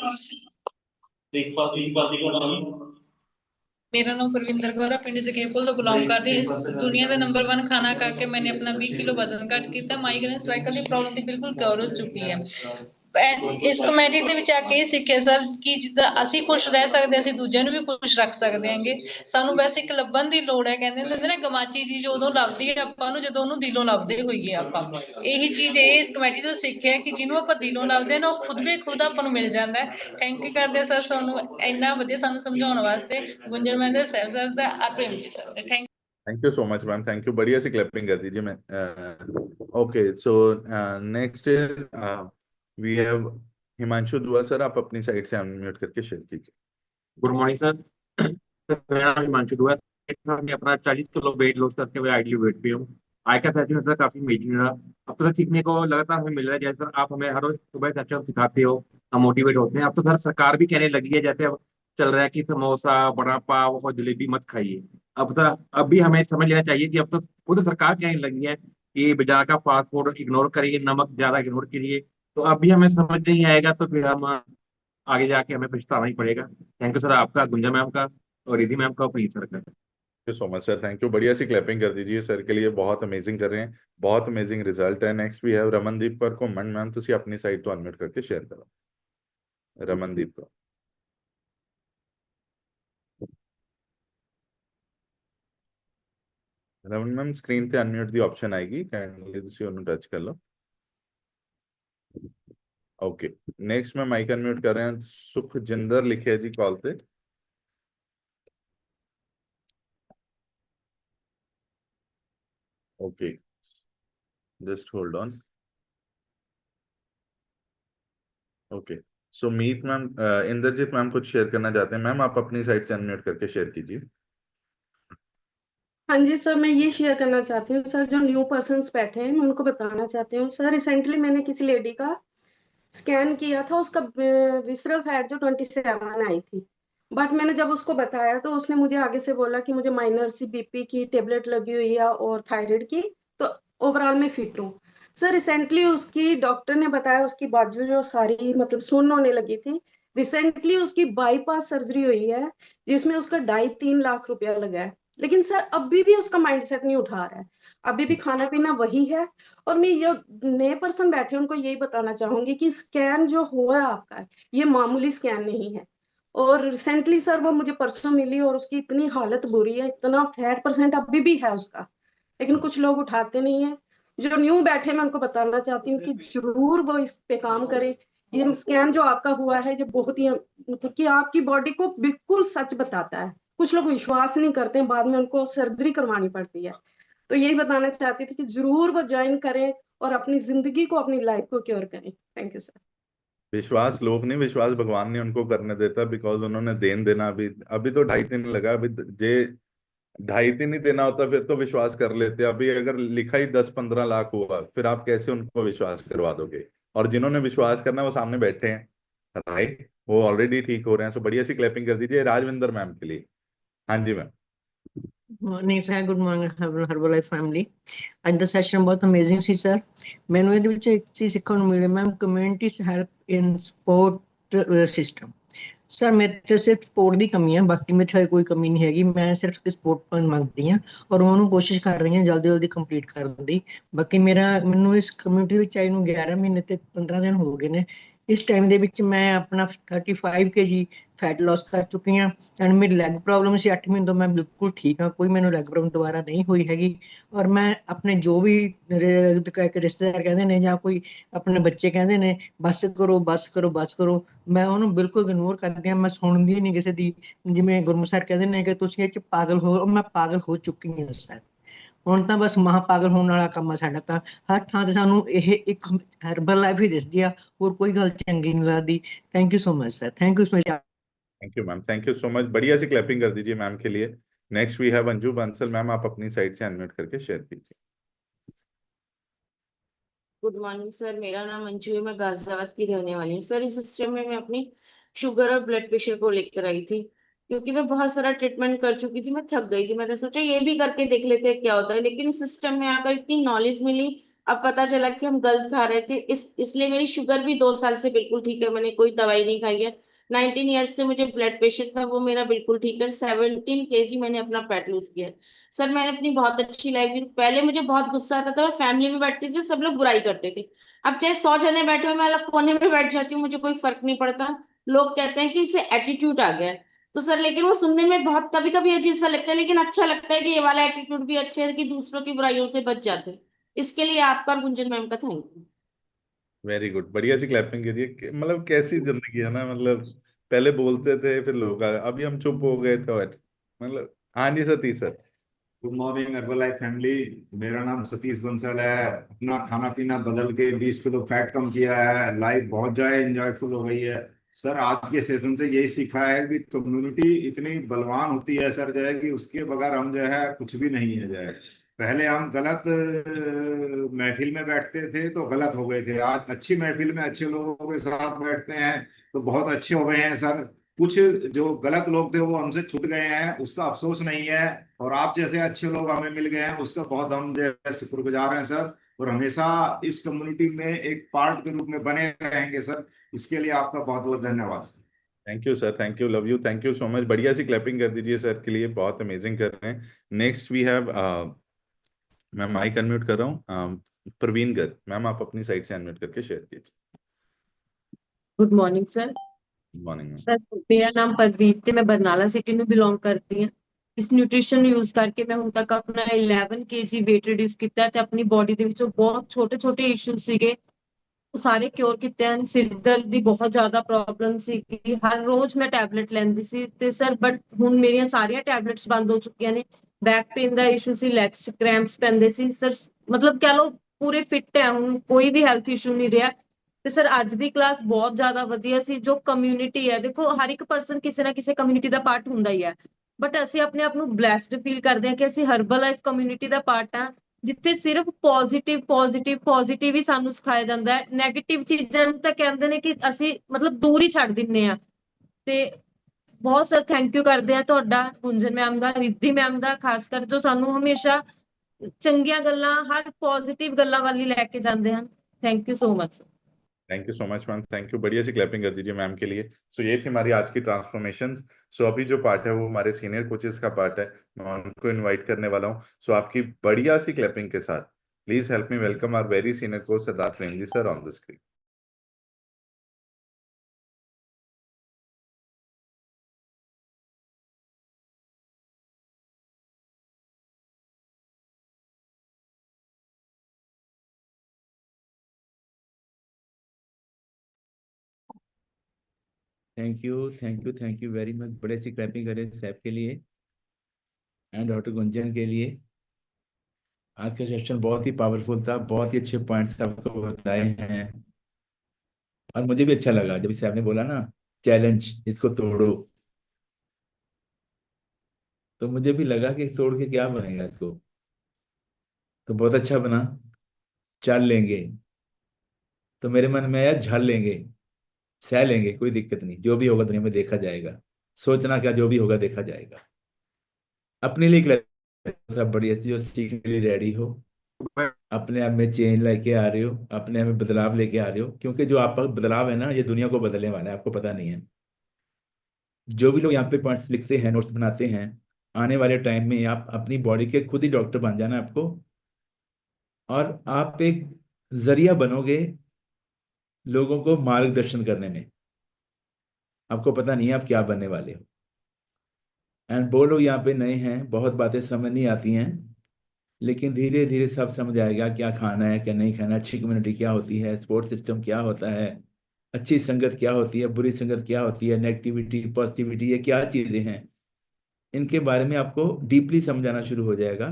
मेरा नाम परविंदर कौर है, पिंड जगेपुल तो बिलोंग करदी। दुनिया ਦਾ ਨੰਬਰ 1 ਖਾਣਾ ਖਾ ਕੇ मैंने अपना 20 किलो वजन घट ਕੀਤਾ। ਮਾਈਗ੍ਰੇਨ ਸਰਵਾਈਕਲ ਦੀ ਪ੍ਰੋਬਲਮ ਤੇ ਬਿਲਕੁਲ ਕਿਉਰ ਹੋ ਚੁੱਕੀ ਹੈ। ਇਸ ਕਮੇਟੀ ਦੇ ਵਿੱਚ ਆ ਕੇ ਸਿੱਖਿਆ ਸਰ ਕਿ ਜਿੱਦਾਂ ਅਸੀਂ ਖੁਸ਼ ਰਹਿ ਸਕਦੇ, ਅਸੀਂ ਦੂਜਿਆਂ ਨੂੰ ਵੀ ਖੁਸ਼ ਰੱਖ ਸਕਦੇ ਹਾਂਗੇ। ਸਾਨੂੰ ਵੈਸੇ ਇੱਕ ਲੱਭਣ ਦੀ ਲੋੜ ਹੈ, ਕਹਿੰਦੇ ਹੁੰਦੇ ਨੇ ਗਮਾਚੀ ਚੀਜ਼ ਉਦੋਂ ਲੱਭਦੀ ਹੈ ਆਪਾਂ ਨੂੰ ਜਦੋਂ ਉਹਨੂੰ ਦਿਲੋਂ ਲੱਭਦੇ ਹੋਈਏ ਆਪਾਂ। ਇਹੀ ਚੀਜ਼ ਇਹ ਇਸ ਕਮੇਟੀ ਤੋਂ ਸਿੱਖਿਆ ਕਿ ਜਿਹਨੂੰ ਆਪਾਂ ਦਿਲੋਂ ਲੱਭਦੇ ਨਾ, ਉਹ ਖੁਦ ਵੀ ਖੁਦ ਆਪਾਂ ਨੂੰ ਮਿਲ ਜਾਂਦਾ ਹੈ। ਥੈਂਕ ਯੂ ਕਰਦੇ ਸਰ ਸਾਨੂੰ ਇੰਨਾ ਵਧੀਆ ਸਾਨੂੰ ਸਮਝਾਉਣ ਵਾਸਤੇ। ਗੁੰਜਨ ਮਹਿੰਦਰ ਸਰ ਦਾ Prem ji sir, thank you so much ma'am, thank you, बढ़िया सी क्लैपिंग कर दीजिए। मैं okay, so next is we have Himanshu Dua sir, आप अपनी साइड से अनम्यूट करके शेयर कीजिए। गुड मॉर्निंग सर, मेरा नाम हिमांशु दुआ है। मैं अपना 40 किलो वेट लॉस करते हुए आइडियल वेट पे हूँ। आई का सेशन सर काफी अमेजिंग रहा। अब तो सीखने को लगातार हमें मिल रहा है। जैसे सर आप हमें हर रोज सुबह सेशन सिखाते हो, हम मोटिवेट होते हैं। अब तो सर सरकार भी कहने लगी है, जैसे अब चल रहा है कि समोसा, बड़ा पाव और जलेबी मत खाइए। अब सर अब भी हमें समझ लेना चाहिए कि अब तो खुद सरकार कहने लगी है कि बाजार का फास्ट फूड इग्नोर करिए, नमक ज्यादा इग्नोर करिए। तो अब भी हमें समझ नहीं आएगा तो फिर हम आगे जाके हमें पछताना ही पड़ेगा। थैंक यू सर आपका, गुंजा मैम का और रिधि मैम का और प्लीज सर का। Thank you so much sir, thank you, बढ़िया सी क्लैपिंग कर दीजिए सर के लिए, बहुत अमेजिंग कर रहे हैं, बहुत अमेजिंग रिजल्ट है। Next we have Ramandeep Kaur को मन मैम, ਤੁਸੀਂ अपनी साइड तो अनम्यूट करके शेयर करो। रमनदीप को रमन मैम स्क्रीन ਤੇ ਅਨਮਿਊਟ ਦੀ ਆਪਸ਼ਨ ਆਏਗੀ, ਕਾਈਂਡਲੀ ਤੁਸੀਂ ਉਹਨੂੰ ਟੱਚ ਕਰ ਲਓ। ओके, नेक्स्ट मैं माइक अनम्यूट कर रहे हैं, सुखजिंदर लिखे है जी कॉल पे। Okay, just hold on. Okay, so Meet ma'am, Inderjeet ma'am कुछ शेयर करना चाहते हैं। मैम आप अपनी साइड से अनम्यूट करके शेयर कीजिए। हाँ जी सर, मैं ये शेयर करना चाहती हूँ सर, जो न्यू पर्सन्स बैठे हैं मैं उनको बताना चाहती हूँ सर। रिसेंटली मैंने किसी लेडी का स्कैन किया था, उसका विसरल फैट जो 27 आई थी, बट मैंने जब उसको बताया तो उसने मुझे आगे से बोला कि मुझे माइनर सी बीपी की टेबलेट लगी हुई है और थायराइड की, तो ओवरऑल मैं फिट हूँ सर। रिसेंटली उसकी डॉक्टर ने बताया उसकी बाजू जो सारी मतलब सुन्न होने लगी थी, रिसेंटली उसकी बाईपास सर्जरी हुई है जिसमें उसका 2.5-3 लाख रुपया लगा है। लेकिन सर अभी भी उसका माइंडसेट नहीं उठा रहा है, अभी भी खाना पीना वही है। और मैं ये नए पर्सन बैठे उनको यही बताना चाहूंगी कि स्कैन जो हुआ है आपका, ये मामूली स्कैन नहीं है। और रिसेंटली सर वो मुझे परसों मिली और उसकी इतनी हालत बुरी है, इतना फैट परसेंट अभी भी है उसका, लेकिन कुछ लोग उठाते नहीं है। जो न्यू बैठे मैं उनको बताना चाहती हूँ कि जरूर वो इस पे काम करें। ये स्कैन जो आपका हुआ है, जो बहुत ही मतलब कि आपकी बॉडी को बिल्कुल सच बताता है। कुछ लोग विश्वास नहीं करते हैं, बाद में उनको सर्जरी करवानी पड़ती है। तो यही बताना चाहती थी कि जरूर वो ज्वाइन करें और अपनी जिंदगी को, अपनी लाइफ को क्योर करें। Thank you sir. विश्वास लोग नहीं, विश्वास भगवान नहीं उनको करने देता, बिकॉज उन्होंने देना अभी तो 2.5 दिन लगा। अभी जे 2.5 दिन ही देना होता फिर तो विश्वास कर लेते। अभी अगर लिखा ही 10-15 लाख हुआ, फिर आप कैसे उनको विश्वास करवा दोगे? और जिन्होंने विश्वास करना वो सामने बैठे हैं, राइट, वो ऑलरेडी ठीक हो रहे हैं। सो बढ़िया सी क्लैपिंग कर दीजिए राजविंदर मैम के लिए। हाँ जी ma'am. Morning sir, good morning Herbalife family. ਅੱਜ ਦਾ ਸੈਸ਼ਨ ਬਹੁਤ ਅਮੇਜ਼ਿੰਗ ਸੀ ਸਰ। ਮੈਨੂੰ ਇਹਦੇ ਵਿੱਚ ਇੱਕ ਚੀਜ਼ ਸਿੱਖਣ ਨੂੰ ਮਿਲੀ ma'am, communities help in support system. Sir ਮੇਰੇ ਤੇ ਸਿਰਫ ਸਪੋਰਟ ਦੀ ਕਮੀ ਹੈ, ਬਾਕੀ ਮੇਰੇ 'ਚ ਕੋਈ ਕਮੀ ਨਹੀਂ ਹੈਗੀ। ਮੈਂ ਸਿਰਫ ਸਪੋਰਟ ਮੰਗਦੀ ਹਾਂ ਔਰ ਉਹਨੂੰ ਕੋਸ਼ਿਸ਼ ਕਰ ਰਹੀ ਹਾਂ ਜਲਦੀ ਜਲਦੀ ਕੰਪਲੀਟ ਕਰਨ ਦੀ। ਬਾਕੀ ਮੈਨੂੰ ਇਸ ਕਮਿਊਨਿਟੀ ਵਿੱਚ ਆਈ ਨੂੰ 11 ਮਹੀਨੇ ਤੇ 15 ਦਿਨ ਹੋ ਗਏ ਨੇ। ਇਸ ਟਾਈਮ ਦੇ ਵਿੱਚ ਮੈਂ ਆਪਣਾ 35 kg ਫੈਟ ਲਾਸ ਕਰ ਚੁੱਕੀ ਹਾਂ ਐਂਡ ਮੇਰੀ ਲੈਗ ਪ੍ਰੋਬਲਮ ਸੀ 8 ਮਹੀਨੇ ਤੋਂ, ਮੈਂ ਬਿਲਕੁਲ ਠੀਕ ਹਾਂ, ਕੋਈ ਮੈਨੂੰ ਲੈਗ ਪ੍ਰੋਬਲਮ ਦੁਬਾਰਾ ਨਹੀਂ ਹੋਈ ਹੈਗੀ। ਔਰ ਮੈਂ ਆਪਣੇ ਜੋ ਵੀ ਰਿਸ਼ਤੇਦਾਰ ਕਹਿੰਦੇ ਨੇ ਜਾਂ ਕੋਈ ਆਪਣੇ ਬੱਚੇ ਕਹਿੰਦੇ ਨੇ ਬਸ ਕਰੋ ਬਸ ਕਰੋ ਬਸ ਕਰੋ, ਮੈਂ ਉਹਨੂੰ ਬਿਲਕੁਲ ਇਗਨੋਰ ਕਰਦੀ ਹਾਂ, ਮੈਂ ਸੁਣਦੀ ਨਹੀਂ ਕਿਸੇ ਦੀ। ਜਿਵੇਂ ਗੁਰਮੁਖ ਸਰ ਕਹਿੰਦੇ ਨੇ ਕਿ ਤੁਸੀਂ ਇਹ 'ਚ ਪਾਗਲ ਹੋ, ਮੈਂ ਪਾਗਲ ਹੋ ਚੁੱਕੀ ਹਾਂ ਸਰ। ਹੁਣ ਤਾਂ ਬਸ ਮਹਾ ਪਾਗਲ ਹੋਣ ਵਾਲਾ ਕੰਮ ਆ ਸਾਡਾ ਤਾਂ। ਹਰ ਥਾਂ ਤੇ ਸਾਨੂੰ ਇਹ ਇੱਕ ਹਰਬਲ ਲਾਈਫ ਹੀ ਦਿਸਦੀ ਆ, ਹੋਰ ਕੋਈ ਗੱਲ ਚੰਗੀ ਨਹੀਂ ਲੱਗਦੀ। Thank you so much sir, thank you so much. Thank you ma'am, thank you so much. बढ़िया सी क्लैपिंग कर दीजिए मैम के लिए। Next we have Anju Bansal ma'am, आप अपनी साइड से अनम्यूट करके शेयर कीजिए। गुड मॉर्निंग सर, मेरा नाम अंजू है, मैं गाजियाबाद की रहने वाली हूँ। सर इस सिस्टम में मैं अपनी शुगर और ब्लड प्रेशर को लेकर आई थी, क्योंकि मैं बहुत सारा ट्रीटमेंट कर चुकी थी, मैं थक गई थी। मैंने सोचा ये भी करके देख लेते हैं क्या होता है, लेकिन इस सिस्टम में आकर इतनी नॉलेज मिली, अब पता चला कि हम गलत खा रहे थे। इसलिए मेरी शुगर भी 2 साल से बिल्कुल ठीक है, मैंने कोई दवाई नहीं खाई है। 19 ईयर्स से मुझे ब्लड प्रेशर था, वो मेरा बिल्कुल ठीक है। 17 kg मैंने अपना फैट लूज किया है। सर मैंने अपनी बहुत अच्छी लाइफ जी। पहले मुझे बहुत गुस्सा आता था, मैं फैमिली में बैठती थी, सब लोग बुराई करते थे। अब चाहे 100 जने बैठे हो, मैं अलग कोने में बैठ जाती हूँ, मुझे कोई फर्क नहीं पड़ता। लोग कहते हैं कि इसे एटीट्यूड आ गया है, तो सर लेकिन वो सुनने में बहुत कभी कभी अजीब सा लगता है, लेकिन अच्छा लगता है कि ये वाला एटीट्यूड भी अच्छा है कि दूसरों की बुराइयों से बच जाते हैं। इसके लिए आपका और गुंजन मैम का थैंक यू। वेरी गुड, बढ़िया सी क्लैपिंग कीजिए। मतलब कैसी जिंदगी है ना, मतलब पहले बोलते थे फिर लोग अभी हम चुप हो गए थे। मतलब हाँ जी Satish sir. Good morning Herbalife family, मेरा नाम सतीश बंसल है। अपना खाना पीना बदल के 20 किलो फैट कम किया है, लाइफ बहुत ज्यादा एंजॉयफुल हो गई है। सर आज के सेशन से यही सीखा है कि कम्युनिटी इतनी बलवान होती है सर, जो है कि उसके बगैर हम जो है कुछ भी नहीं है। जो है पहले हम गलत महफिल में बैठते थे तो गलत हो गए थे, आज अच्छी महफिल में अच्छे लोगों के साथ बैठते हैं तो बहुत अच्छे हो गए हैं सर। कुछ जो गलत लोग थे वो हमसे छूट गए हैं, उसका अफसोस नहीं है, और आप जैसे अच्छे लोग हमें मिल गए हैं उसका बहुत हम जो है शुक्रगुजार हैं सर। और हमेशा इस कम्युनिटी में एक पार्ट के रूप में बने रहेंगे सर। इसके लिए आपका बहुत बहुत धन्यवाद sir. Thank you sir, thank you, love you, thank you so much. बढ़िया सी क्लैपिंग कर दीजिए सर के लिए, बहुत अमेजिंग कर रहे हैं। नेक्स्ट वी हैव मैं माइक अनम्यूट कर रहा हूँ, प्रवीण गर्ग मैम, आप अपनी साइड से अनम्यूट करके शेयर कीजिए। Good morning sir. Good morning sir मेरा नाम परवीत ਤੇ ਮੈਂ ਬਰਨਾਲਾ ਸਿਟੀ ਨੂੰ ਬਿਲੋਂਗ ਕਰਦੀ ਹਾਂ। ਇਸ ਨਿਊਟ੍ਰੀਸ਼ਨ ਨੂੰ ਯੂਜ਼ ਕਰਕੇ ਮੈਂ ਹੁਣ ਤੱਕ ਆਪਣਾ 11 kg weight reduce ਕੀਤਾ ਤੇ ਆਪਣੀ ਬੋਡੀ ਦੇ ਵਿੱਚੋਂ ਬਹੁਤ ਛੋਟੇ ਇਸ਼ੂਜ਼ ਸੀਗੇ ਉਹ ਸਾਰੇ ਕਿਉਰ ਕੀਤੇ ਹਨ। ਸਿਰ ਦਰਦ ਦੀ ਬਹੁਤ ਜ਼ਿਆਦਾ ਪ੍ਰੋਬਲਮ ਸੀਗੀ, ਹਰ ਰੋਜ਼ ਮੈਂ ਟੈਬਲੇਟ ਲੈਂਦੀ ਸੀ ਤੇ ਸਰ ਬਟ ਹੁਣ ਮੇਰੀਆਂ ਸਾਰੀਆਂ ਟੈਬਲੇਟਸ ਬੰਦ ਹੋ ਚੁੱਕੀਆਂ ਨੇ। ਬੈਕ ਪੇਨ ਦਾ ਇਸ਼ੂ ਸੀ, ਲੈਗਸ ਕ੍ਰੈਂਪਸ ਪੈਂਦੇ ਸੀ ਸਰ, ਮਤਲਬ ਕਹਿ ਲਓ ਪੂਰੇ ਫਿੱਟ ਹੈ ਹੁਣ, ਕੋਈ ਵੀ ਹੈਲਥ ਇਸ਼ੂ ਨਹੀਂ ਰਿਹਾ। ਤੇ ਸਰ ਅੱਜ ਦੀ ਕਲਾਸ ਬਹੁਤ ਜ਼ਿਆਦਾ ਵਧੀਆ ਸੀ। ਜੋ ਕਮਿਊਨਿਟੀ ਹੈ, ਦੇਖੋ ਹਰ ਇੱਕ ਪਰਸਨ ਕਿਸੇ ਨਾ ਕਿਸੇ ਕਮਿਊਨਿਟੀ ਦਾ ਪਾਰਟ ਹੁੰਦਾ ਹੀ ਹੈ, ਬਟ ਅਸੀਂ ਆਪਣੇ ਆਪ ਨੂੰ ਬਲੈਸਡ ਫੀਲ ਕਰਦੇ ਹਾਂ ਕਿ ਅਸੀਂ ਹਰਬਲ ਲਾਈਫ ਕਮਿਊਨਿਟੀ ਦਾ ਪਾਰਟ ਹਾਂ, ਜਿੱਥੇ ਸਿਰਫ ਪੋਜ਼ਿਟਿਵ ਹੀ ਸਾਨੂੰ ਸਿਖਾਇਆ ਜਾਂਦਾ ਹੈ। ਨੈਗੇਟਿਵ ਚੀਜ਼ਾਂ ਨੂੰ ਤਾਂ ਕਹਿੰਦੇ ਨੇ ਕਿ ਅਸੀਂ ਮਤਲਬ ਦੂਰ ਹੀ ਛੱਡ ਦਿੰਨੇ ਆ। ਤੇ ਬਹੁਤ ਸਰ ਥੈਂਕ ਯੂ ਕਰਦੇ ਆ ਤੁਹਾਡਾ, ਗੁੰਜਨ ਮੈਮ ਦਾ, ਰਿੱਧੀ ਮੈਮ ਦਾ, ਖਾਸ ਕਰ ਜੋ ਸਾਨੂੰ ਹਮੇਸ਼ਾ ਚੰਗੀਆਂ ਗੱਲਾਂ, ਹਰ ਪੋਜ਼ਿਟਿਵ ਗੱਲਾਂ ਵੱਲ ਹੀ ਲੈ ਕੇ ਜਾਂਦੇ ਹਨ। Thank you so much. Thank you so much ma'am, thank you. बढ़िया सी क्लैपिंग कर दीजिए मैम के लिए। सो ये थी हमारी आज की ट्रांसफॉर्मेशन। सो अभी जो पार्ट है वो हमारे सीनियर कोचेस का पार्ट है, मैं उनको इनवाइट करने वाला हूँ। सो आपकी बढ़िया सी क्लैपिंग के साथ please help me welcome our very senior coach Siddharth Prem ji sir on the screen. Thank you very much. बड़े सी क्लैपिंग करें सैफ के लिए एंड डॉक्टर गुंजन के लिए। आज का सेशन बहुत ही पावरफुल था, बहुत ही अच्छे पॉइंट्स आपको बताए हैं, और मुझे भी अच्छा लगा जब सैफ ने बोला ना चैलेंज, इसको तोड़ो, तो मुझे भी लगा कि तोड़ के क्या बनेगा इसको, तो बहुत अच्छा बना। चल लेंगे, तो मेरे मन में आया झल लेंगे, सह लेंगे, कोई दिक्कत नहीं, जो भी होगा दुनिया में देखा जाएगा। सोचना क्या, जो भी होगा देखा जाएगा। अपने लिए सब बढ़िया चीज, जो सीखने के लिए रेडी हो, अपने आप में चेंज लेके आ रहे हो, अपने आप में बदलाव लेके आ रहे हो, क्योंकि जो आपका बदलाव है ना, ये दुनिया को बदलने वाला है, आपको पता नहीं है। जो भी लोग यहाँ पे पॉइंट्स लिखते हैं, नोट्स बनाते हैं, आने वाले टाइम में आप अपनी बॉडी के खुद ही डॉक्टर बन जाना आपको, और आप एक जरिया बनोगे लोगों को मार्गदर्शन करने में। आपको पता नहीं है आप क्या बनने वाले हो। एंड वो लोग यहाँ पे नए हैं, बहुत बातें समझ नहीं आती हैं, लेकिन धीरे धीरे सब समझ आएगा क्या खाना है क्या नहीं खाना, अच्छी कम्युनिटी क्या होती है, सपोर्ट सिस्टम क्या होता है, अच्छी संगत क्या होती है, बुरी संगत क्या होती है, नेगेटिविटी पॉजिटिविटी, ये क्या चीज़ें हैं, इनके बारे में आपको डीपली समझाना शुरू हो जाएगा।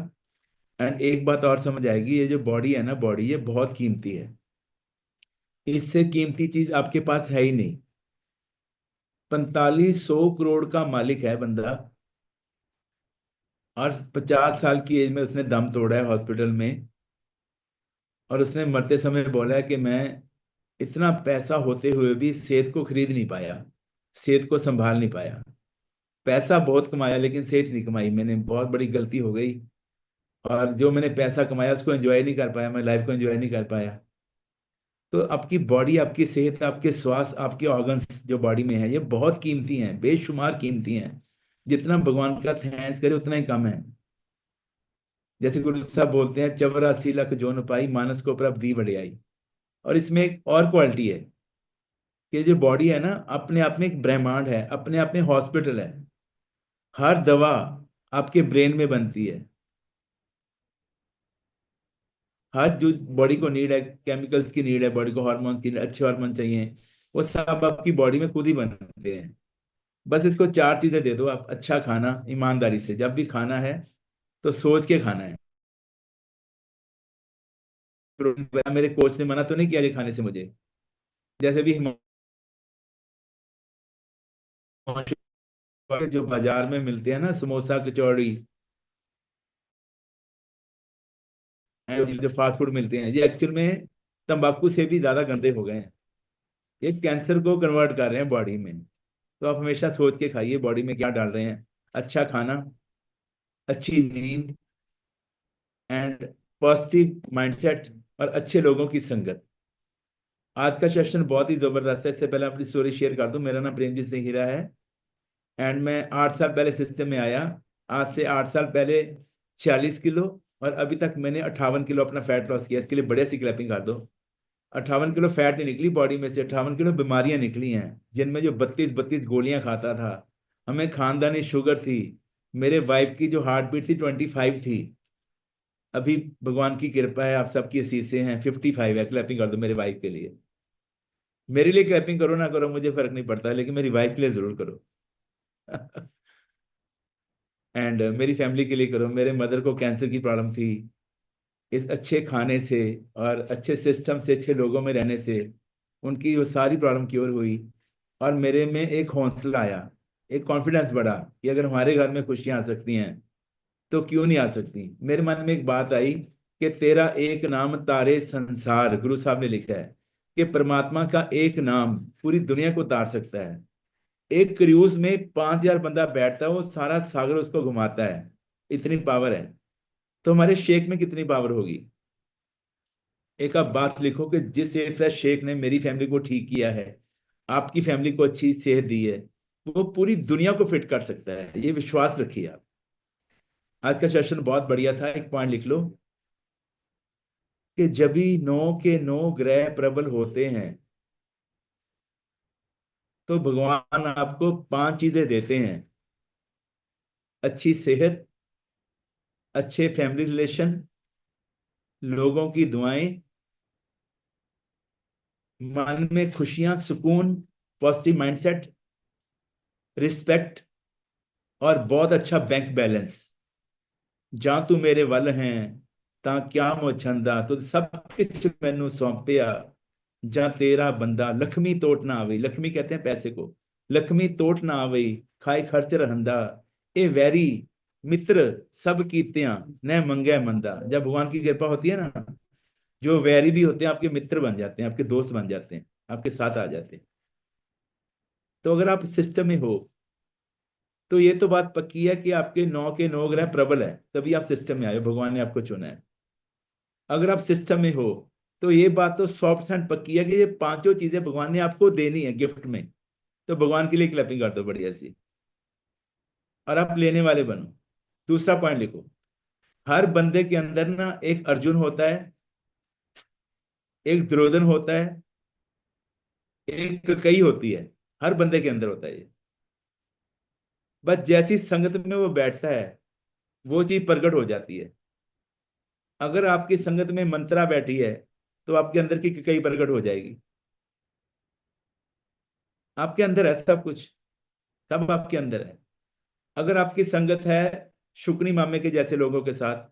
एंड एक बात और समझ आएगी, ये जो बॉडी है ना, बॉडी ये बहुत कीमती है। इससे कीमती चीज आपके पास है ही नहीं। 4500 करोड़ का मालिक है बंदा, और 50 साल की एज में उसने दम तोड़ा है हॉस्पिटल में, और उसने मरते समय बोला है कि मैं इतना पैसा होते हुए भी सेहत को खरीद नहीं पाया, सेहत को संभाल नहीं पाया। पैसा बहुत कमाया लेकिन सेहत नहीं कमाई, मैंने बहुत बड़ी गलती हो गई, और जो मैंने पैसा कमाया उसको एंजॉय नहीं कर पाया, मैं लाइफ को एंजॉय नहीं कर पाया। तो आपकी बॉडी, आपकी सेहत, आपके स्वास्थ्य, आपके ऑर्गन्स जो बॉडी में है, ये बहुत कीमती हैं, बेशुमार कीमती हैं। जितना भगवान का थैंक्स करे उतना ही कम है। जैसे गुरु साहब बोलते हैं, 84 लाख जो न पाई, मानस को प्रभ दी बढ़ियाई। और इसमें एक और क्वालिटी है कि जो बॉडी है ना, अपने आप में एक ब्रह्मांड है, अपने आप में हॉस्पिटल है। हर दवा आपके ब्रेन में बनती है। हर जो बॉडी को नीड है, केमिकल्स की नीड है, बॉडी को हार्मोन्स की, अच्छे हार्मोन चाहिए, वो सब आपकी बॉडी में खुद ही बनते हैं। बस इसको 4 चीजें दे दो आप। अच्छा खाना, ईमानदारी से, जब भी खाना है तो सोच के खाना है। मेरे कोच ने मना तो नहीं किया ये खाने से मुझे, जैसे भी जो बाजार में मिलते हैं ना, समोसा कचौड़ी, जो फास्ट फूड मिलते हैं, ये एक्चुअल में तंबाकू से भी ज्यादा गंदे हो गए हैं। ये कैंसर को कन्वर्ट कर रहे हैं बॉडी में। तो आप हमेशा सोच के खाइए बॉडी में क्या डाल रहे हैं। अच्छा खाना, अच्छी नींद, एंड पॉजिटिव माइंडसेट, और अच्छे लोगों की संगत। आज का सेशन बहुत ही जबरदस्त है। इससे पहले अपनी स्टोरी शेयर कर दूं। मेरा नाम प्रेमजीत सिंह हीरा है, एंड मैं 8 साल पहले सिस्टम में आया। आज से 8 साल पहले 46 किलो, और अभी तक मैंने 58 किलो अपना फैट लॉस किया। इसके लिए बड़े सी क्लैपिंग कर दो। 58 किलो फैट नहीं निकली बॉडी में से, 58 किलो बीमारियां निकली हैं, जिनमें जो 32 गोलियां खाता था। हमें खानदानी शुगर थी। मेरे वाइफ की जो हार्ट बीट थी 25 थी। अभी भगवान की कृपा है, आप सबकी असीसें हैं, 55 है। क्लैपिंग कर दो मेरे वाइफ के लिए। मेरे लिए क्लैपिंग करो ना करो मुझे फर्क नहीं पड़ता, लेकिन मेरी वाइफ के लिए जरूर करो। एंड मेरी फैमिली के लिए करो। मेरे मदर को कैंसर की प्रॉब्लम थी। इस अच्छे खाने से और अच्छे सिस्टम से, अच्छे लोगों में रहने से उनकी वो सारी प्रॉब्लम क्योर हुई, और मेरे में एक हौसला आया, एक कॉन्फिडेंस बढ़ा कि अगर हमारे घर में खुशियां आ सकती हैं तो क्यों नहीं आ सकती। मेरे मन में एक बात आई कि तेरा एक नाम तारे संसार, गुरु साहब ने लिखा है कि परमात्मा का एक नाम पूरी दुनिया को तार सकता है। एक क्रूज में 5000 बंदा बैठता है, वो सारा सागर उसको घुमाता है, इतनी पावर है। तो हमारे शेख में कितनी पावर होगी। एक आप बात लिखो कि जिस एफरेश शेख ने मेरी फैमिली को ठीक किया है, आपकी फैमिली को अच्छी सेहत दी है, वो पूरी दुनिया को फिट कर सकता है। ये विश्वास रखिए आप। आज का सेशन बहुत बढ़िया था। एक पॉइंट लिख लो कि जब भी 9 के 9 ग्रह प्रबल होते हैं तो भगवान आपको 5 चीजें देते हैं। अच्छी सेहत, अच्छे फैमिली रिलेशन, लोगों की दुआएं, मन में खुशियां, सुकून, पॉजिटिव माइंडसेट, रिस्पेक्ट, और बहुत अच्छा बैंक बैलेंस। जहां तू मेरे वल हैं तां क्या मो छंदा, तो सब कुछ मैनू सौंपिया ਜਾਂ तेरा बंदा। लक्ष्मी तोट ना आवे, लक्ष्मी कहते हैं पैसे को, लक्ष्मी तोट ना आवे खाए खर्च रहंदा, ए वैरी मित्र सब कीतियां न मंगे मंदा। जब भगवान की कृपा होती है ना, जो वैरी भी होते हैं आपके मित्र बन जाते हैं, आपके दोस्त बन जाते हैं, आपके साथ आ जाते हैं। तो अगर आप सिस्टम में हो तो ये तो बात पक्की है कि आपके 9 के 9 ग्रह प्रबल है, तभी आप सिस्टम में आए हो, भगवान ने आपको चुना है। अगर आप सिस्टम में हो तो ये बात तो 100% पक्की है कि ये 5 चीजें भगवान ने आपको देनी है गिफ्ट में। तो भगवान के लिए क्लैपिंग कर दो बढ़िया सी। और आप लेने वाले बनो। दूसरा पॉइंट लिखो, हर बंदे के अंदर ना एक अर्जुन होता है, एक दुर्योधन होता है, एक कई होती है, हर बंदे के अंदर होता है ये। बस जैसी संगत में वो बैठता है वो चीज प्रकट हो जाती है। अगर आपकी संगत में मंत्रा बैठी है तो आपके अंदर की कई प्रकट हो जाएगी। आपके अंदर है सब कुछ, सब आपके अंदर है। अगर आपकी संगत है शुक्नी मामे के जैसे लोगों के साथ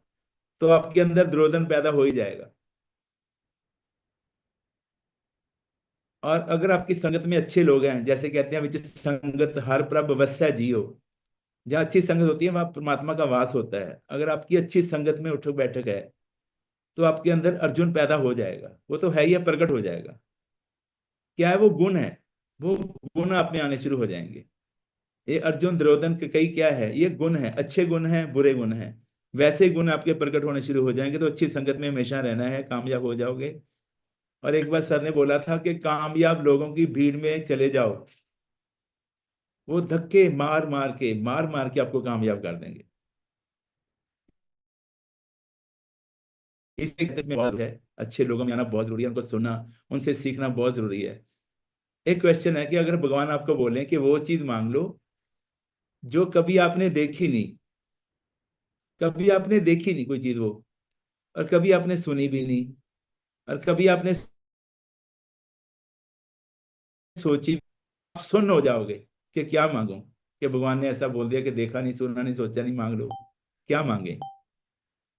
तो आपके अंदर दुर्योधन पैदा हो ही जाएगा। और अगर आपकी संगत में अच्छे लोग हैं, जैसे कहते हैं विच संगत हर प्रभ वस्या जियो, जहाँ अच्छी संगत होती है वहां परमात्मा का वास होता है। अगर आपकी अच्छी संगत में उठक बैठक है तो आपके अंदर अर्जुन पैदा हो जाएगा। वो तो है ही है, प्रकट हो जाएगा। क्या है वो गुण है, वो गुण आप में आने शुरू हो जाएंगे। ये अर्जुन दुर्योधन के कई क्या है, ये गुण है, अच्छे गुण हैं, बुरे गुण हैं। वैसे गुण आपके प्रकट होने शुरू हो जाएंगे। तो अच्छी संगत में हमेशा रहना है, कामयाब हो जाओगे। और एक बार सर ने बोला था कि कामयाब लोगों की भीड़ में चले जाओ, वो धक्के मार मार के आपको कामयाब कर देंगे। इसमें बहुत है, अच्छे लोगों में आना बहुत जरूरी है, उनको सुनना, उनसे सीखना बहुत जरूरी है। एक क्वेश्चन है कि अगर भगवान आपको बोले कि वो चीज मांग लो जो कभी आपने देखी नहीं, कभी आपने देखी नहीं कोई चीज वो, और कभी आपने सुनी भी नहीं, और कभी आपने सोची, आप सुन हो जाओगे कि क्या मांगो, कि भगवान ने ऐसा बोल दिया कि देखा नहीं, सुना नहीं, सोचा नहीं, मांग लो, क्या मांगे।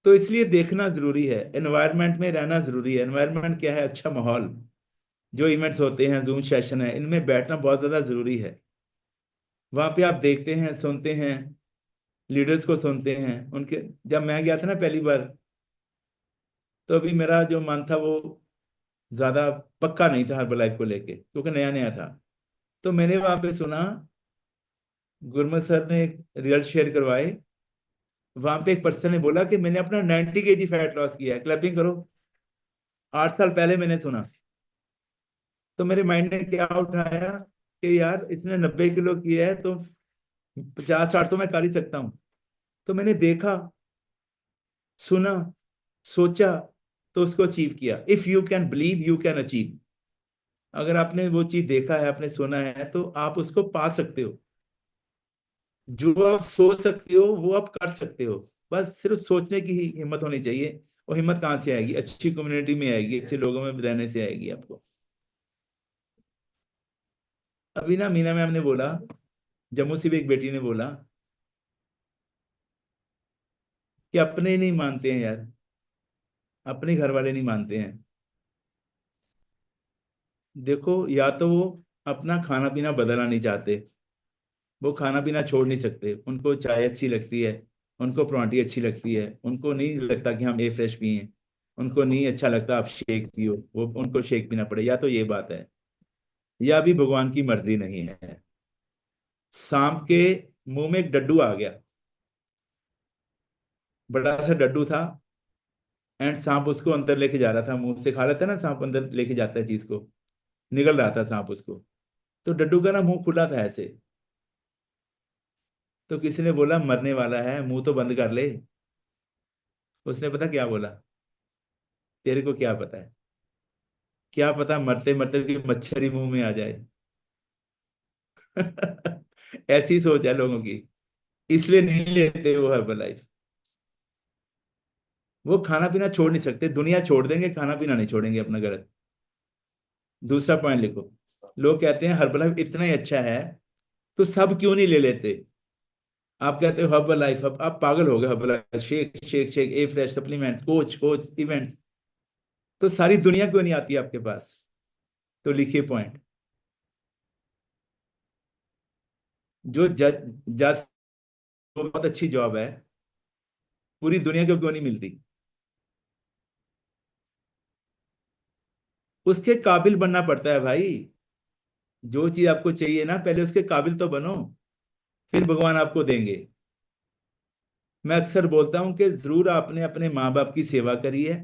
तो इसलिए देखना जरूरी है, एनवायरनमेंट में रहना जरूरी है। एनवायरनमेंट क्या है, अच्छा माहौल, जो इवेंट्स होते हैं, जूम सेशन है, इनमें बैठना बहुत ज्यादा जरूरी है। वहां पे आप देखते हैं, सुनते हैं, लीडर्स को सुनते हैं उनके। जब मैं गया था ना पहली बार, तो अभी मेरा जो मन था वो ज्यादा पक्का नहीं था हर्बलाइफ को लेके, क्योंकि नया नया था। तो मैंने वहां पे सुना, गुरमत सर ने एक रिजल्ट शेयर करवाए। वहां पे एक पर्सन ने बोला कि मैंने अपना 90 kg फैट लॉस किया है, क्लैपिंग करो। 8 साल पहले मैंने सुना, तो मेरे माइंड ने क्या उठाया कि यार इसने 90 किलो किया है तो 50-60 तो मैं कर ही सकता हूँ। तो मैंने देखा, सुना, सोचा, तो उसको अचीव किया। If you can believe you can achieve. अगर आपने वो चीज देखा है, आपने सुना है, तो आप उसको पा सकते हो। जो आप सोच सकते हो वो आप कर सकते हो। बस सिर्फ सोचने की ही हिम्मत होनी चाहिए। वो हिम्मत कहाँ से आएगी? अच्छी कम्युनिटी में आएगी, अच्छे लोगों में रहने से आएगी आपको। अभी ना मीना मैम ने बोला, जम्मू से भी एक बेटी ने बोला कि अपने नहीं मानते हैं यार, अपने घर वाले नहीं मानते हैं। देखो, या तो वो अपना खाना पीना बदलना नहीं चाहते, वो खाना पीना छोड़ नहीं सकते। उनको चाय अच्छी लगती है, उनको परांठी अच्छी लगती है, उनको नहीं लगता कि हम ए फ्रेश पिए, उनको नहीं अच्छा लगता आप शेक पियो, वो उनको शेक पीना पड़े। या तो ये बात है, या भी भगवान की मर्जी नहीं है। सांप के मुंह में एक डड्डू आ गया, बड़ा सा डड्डू था, एंड सांप उसको अंदर लेके जा रहा था। मुंह से खा लेता है ना सांप, अंदर लेके जाता है चीज को, निगल रहा था सांप उसको। तो डड्डू का ना मुंह खुला था ऐसे। तो किसी ने बोला मरने वाला है, मुंह तो बंद कर ले। उसने पता क्या बोला? तेरे को क्या पता है, क्या पता मरते मरते की मच्छर ही मुंह में आ जाए। ऐसी सोच है लोगों की, इसलिए नहीं लेते वो हर्बल लाइफ। वो खाना पीना छोड़ नहीं सकते, दुनिया छोड़ देंगे, खाना पीना नहीं छोड़ेंगे अपना गलत। दूसरा पॉइंट लिखो, लोग कहते हैं हर्बल लाइफ इतना ही अच्छा है तो सब क्यों नहीं ले लेते। आप कहते हो हर्बल लाइफ, आप पागल हो गए। Herbalife, shake shake shake, a fresh, supplements, coach coach, events, तो सारी दुनिया क्यों नहीं आती आपके पास? तो लिखिए पॉइंट, जो जज जज बहुत अच्छी जॉब है, पूरी दुनिया को क्यों नहीं मिलती? उसके काबिल बनना पड़ता है भाई। जो चीज आपको चाहिए ना, पहले उसके काबिल तो बनो, फिर भगवान आपको देंगे। मैं अक्सर बोलता हूं कि जरूर आपने अपने माँ बाप की सेवा करी है,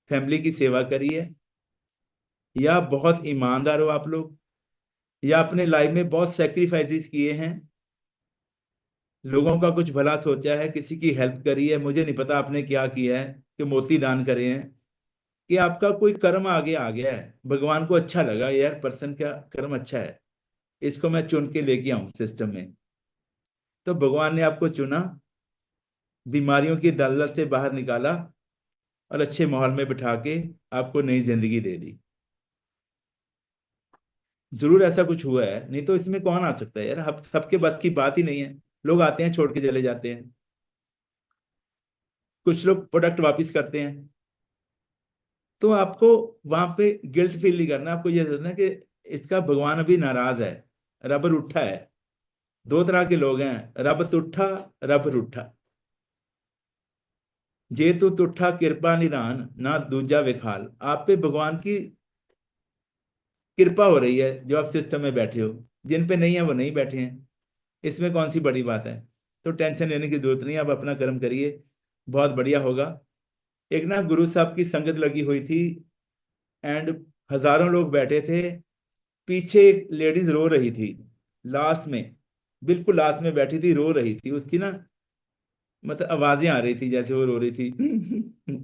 फैमिली की सेवा करी है, या बहुत ईमानदार हो आप लोग, या अपने लाइफ में बहुत सेक्रीफाइसेस किए हैं, लोगों का कुछ भला सोचा है, किसी की हेल्प करी है, मुझे नहीं पता आपने क्या किया है, कि मोती दान करे हैं, कि आपका कोई कर्म आगे आ गया है, भगवान को अच्छा लगा यार पर्सन का कर्म अच्छा है, इसको मैं चुन के लेके आऊं सिस्टम में। तो भगवान ने आपको चुना, बीमारियों की दलदल से बाहर निकाला और अच्छे माहौल में बिठा के आपको नई जिंदगी दे दी। जरूर ऐसा कुछ हुआ है, नहीं तो इसमें कौन आ सकता है यार, हम सबके बस की बात ही नहीं है। लोग आते हैं छोड़ के चले जाते हैं, कुछ लोग प्रोडक्ट वापस करते हैं। तो आपको वहां पे गिल्ट फील नहीं करना, आपको ये सोचना कि इसका भगवान अभी नाराज है, रब रूठा है। दो तरह के लोग हैं, रब तुठा, रब रूठा। जे तू तुठा कृपा निधान, ना दूजा विखाल। आप पे भगवान की कृपा हो रही है जो आप सिस्टम में बैठे हो, जिन पे नहीं है वो नहीं बैठे हैं, इसमें कौन सी बड़ी बात है। तो टेंशन लेने की जरूरत नहीं, आप अपना कर्म करिए, बहुत बढ़िया होगा। एक ना गुरु साहब की संगत लगी हुई थी एंड हजारों लोग बैठे थे, पीछे एक लेडीज रो रही थी, लास्ट में, बिल्कुल लास्ट में बैठी थी, रो रही थी। उसकी ना मतलब आवाजें आ रही थी जैसे वो रो रही थी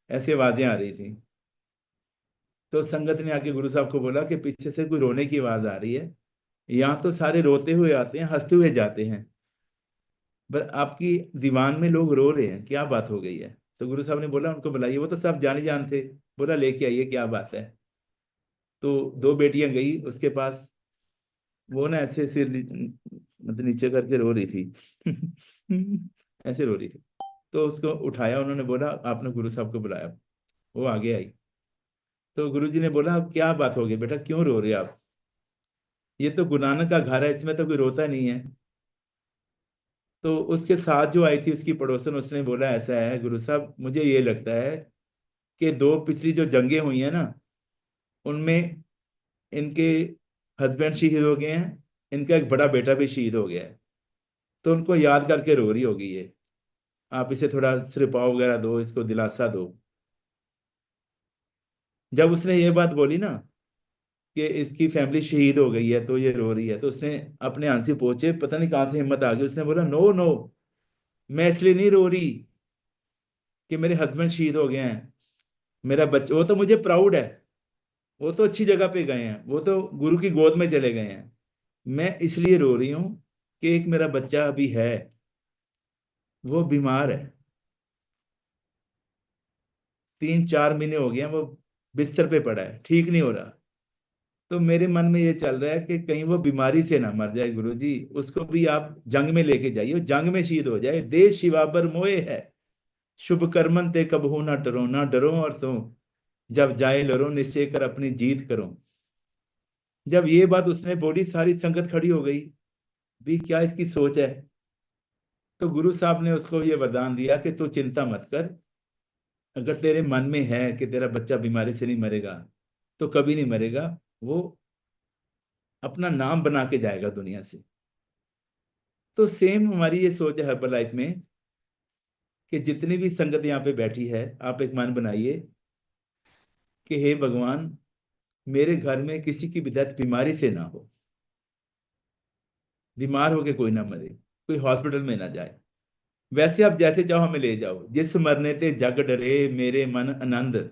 ऐसी आवाजें आ रही थी। तो संगत ने आके गुरु साहब को बोला कि पीछे से कोई रोने की आवाज आ रही है, यहाँ तो सारे रोते हुए आते हैं, हंसते हुए जाते हैं, पर आपकी दीवान में लोग रो रहे हैं, क्या बात हो गई है। तो गुरु साहब ने बोला उनको बुलाइए, वो तो सब जाने जान थे। बोला लेके आइए, क्या बात है। तो दो बेटियां गई उसके पास, वो ना ऐसे सिर मतलब नीचे करके रो रही थी ऐसे रो रही थी। तो उसको उठाया, उन्होंने बोला आपने गुरु साहब को बुलाया, वो आगे आई। तो गुरुजी ने बोला अब क्या बात हो गई बेटा, क्यों रो रहे आप, ये तो गुरु नानक का घर है, इसमें तो कोई रोता नहीं है। तो उसके साथ जो आई थी उसकी पड़ोसन, उसने बोला ऐसा है गुरु साहब, मुझे ये लगता है कि दो पिछली जो जंगें हुई हैं ना, उनमें इनके हस्बैंड शहीद हो गए हैं, इनका एक बड़ा बेटा भी शहीद हो गया है, तो उनको याद करके रो रही होगी ये। आप इसे थोड़ा सिरपाव वगैरह दो, इसको दिलासा दो। जब उसने ये बात बोली ना कि इसकी फैमिली शहीद हो गई है तो ये रो रही है, तो उसने अपने आंसू पहुंचे, पता नहीं कहां से हिम्मत आ गई, उसने बोला नो नो, मैं इसलिए नहीं रो रही कि मेरे हस्बैंड शहीद हो गए हैं, मेरा बच्चा, वो तो मुझे प्राउड है, वो तो अच्छी जगह पे गए हैं, वो तो गुरु की गोद में चले गए हैं। मैं इसलिए रो रही हूँ कि एक मेरा बच्चा अभी है, वो बीमार है, 3-4 महीने हो गए हैं, वो बिस्तर पे पड़ा है, ठीक नहीं हो रहा। तो मेरे मन में ये चल रहा है कि कहीं वो बीमारी से ना मर जाए गुरुजी, उसको भी आप जंग में लेके जाइए, जंग में शहीद हो जाए। देश शिवाबर मोए है, शुभ कर्मन ते कबहू ना डरो, ना डरो और तो जब जाए लड़ो, निश्चय कर अपनी जीत करो। जब ये बात उसने बोली, सारी संगत खड़ी हो गई, भी क्या इसकी सोच है। तो गुरु साहब ने उसको ये वरदान दिया कि तू चिंता मत कर, अगर तेरे मन में है कि तेरा बच्चा बीमारी से नहीं मरेगा तो कभी नहीं मरेगा, वो अपना नाम बना के जाएगा दुनिया से। तो सेम हमारी ये सोच है हर्बल लाइफ में कि जितनी भी संगत यहाँ पे बैठी है, आप एक मन बनाइए कि हे भगवान, मेरे घर में किसी की भी डेथ बीमारी से ना हो, बीमार होके कोई ना मरे, कोई हॉस्पिटल में ना जाए। वैसे आप जैसे चाहो हमें ले जाओ, जिस मरने ते जग डरे मेरे मन आनंद,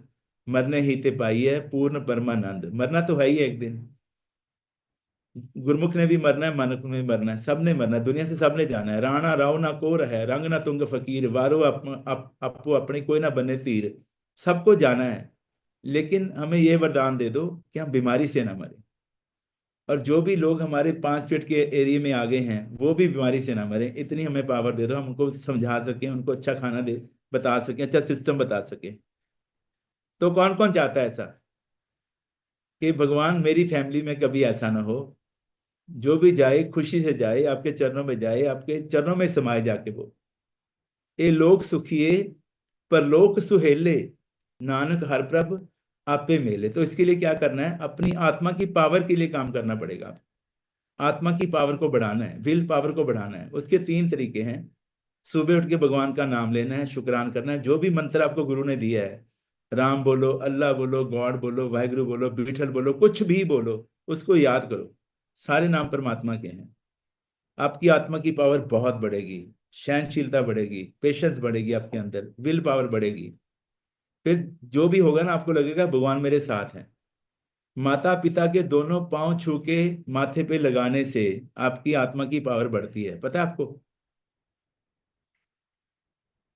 मरने ही ते पाई है पूर्ण परमानंद। मरना तो है ही एक दिन, गुरमुख ने भी मरना है, मानक ने भी मरना है, सबने मरना है, दुनिया से सबने जाना है। राणा राव ना को है, रंग ना तुंग फकीर, वारो अपो अपनी कोई ना बने तीर। सबको जाना है, लेकिन हमें ये वरदान दे दो कि हम बीमारी से ना मरे, और जो भी लोग हमारे 5 फीट के एरिया में आ गए हैं वो भी बीमारी से ना मरे, इतनी हमें पावर दे दो, हम उनको समझा सकें, उनको अच्छा खाना दे बता सकें, अच्छा सिस्टम बता सकें। तो कौन कौन चाहता है ऐसा कि भगवान मेरी फैमिली में कभी ऐसा ना हो। जो भी जाए खुशी से जाए, आपके चरणों में जाए, आपके चरणों में समाए जाके वो। ये लोक सुखिए परलोक सुहेले, नानक हर प्रभ आपे मेले। तो इसके लिए क्या करना है, अपनी आत्मा की पावर के लिए काम करना पड़ेगा। आत्मा की पावर को बढ़ाना है, विल पावर को बढ़ाना है। उसके 3 तरीके हैं। सुबह उठ के भगवान का नाम लेना है, शुक्रान करना है, जो भी मंत्र आपको गुरु ने दिया है, राम बोलो, अल्लाह बोलो, गॉड बोलो, वाहिगुरु बोलो, विठल बोलो, कुछ भी बोलो, उसको याद करो, सारे नाम परमात्मा के हैं। आपकी आत्मा की पावर बहुत बढ़ेगी, सहनशीलता बढ़ेगी, पेशेंस बढ़ेगी, आपके अंदर विल पावर बढ़ेगी। फिर जो भी होगा ना, आपको लगेगा भगवान मेरे साथ हैं। माता पिता के दोनों पांव छू के माथे पे लगाने से आपकी आत्मा की पावर बढ़ती है, पता है आपको?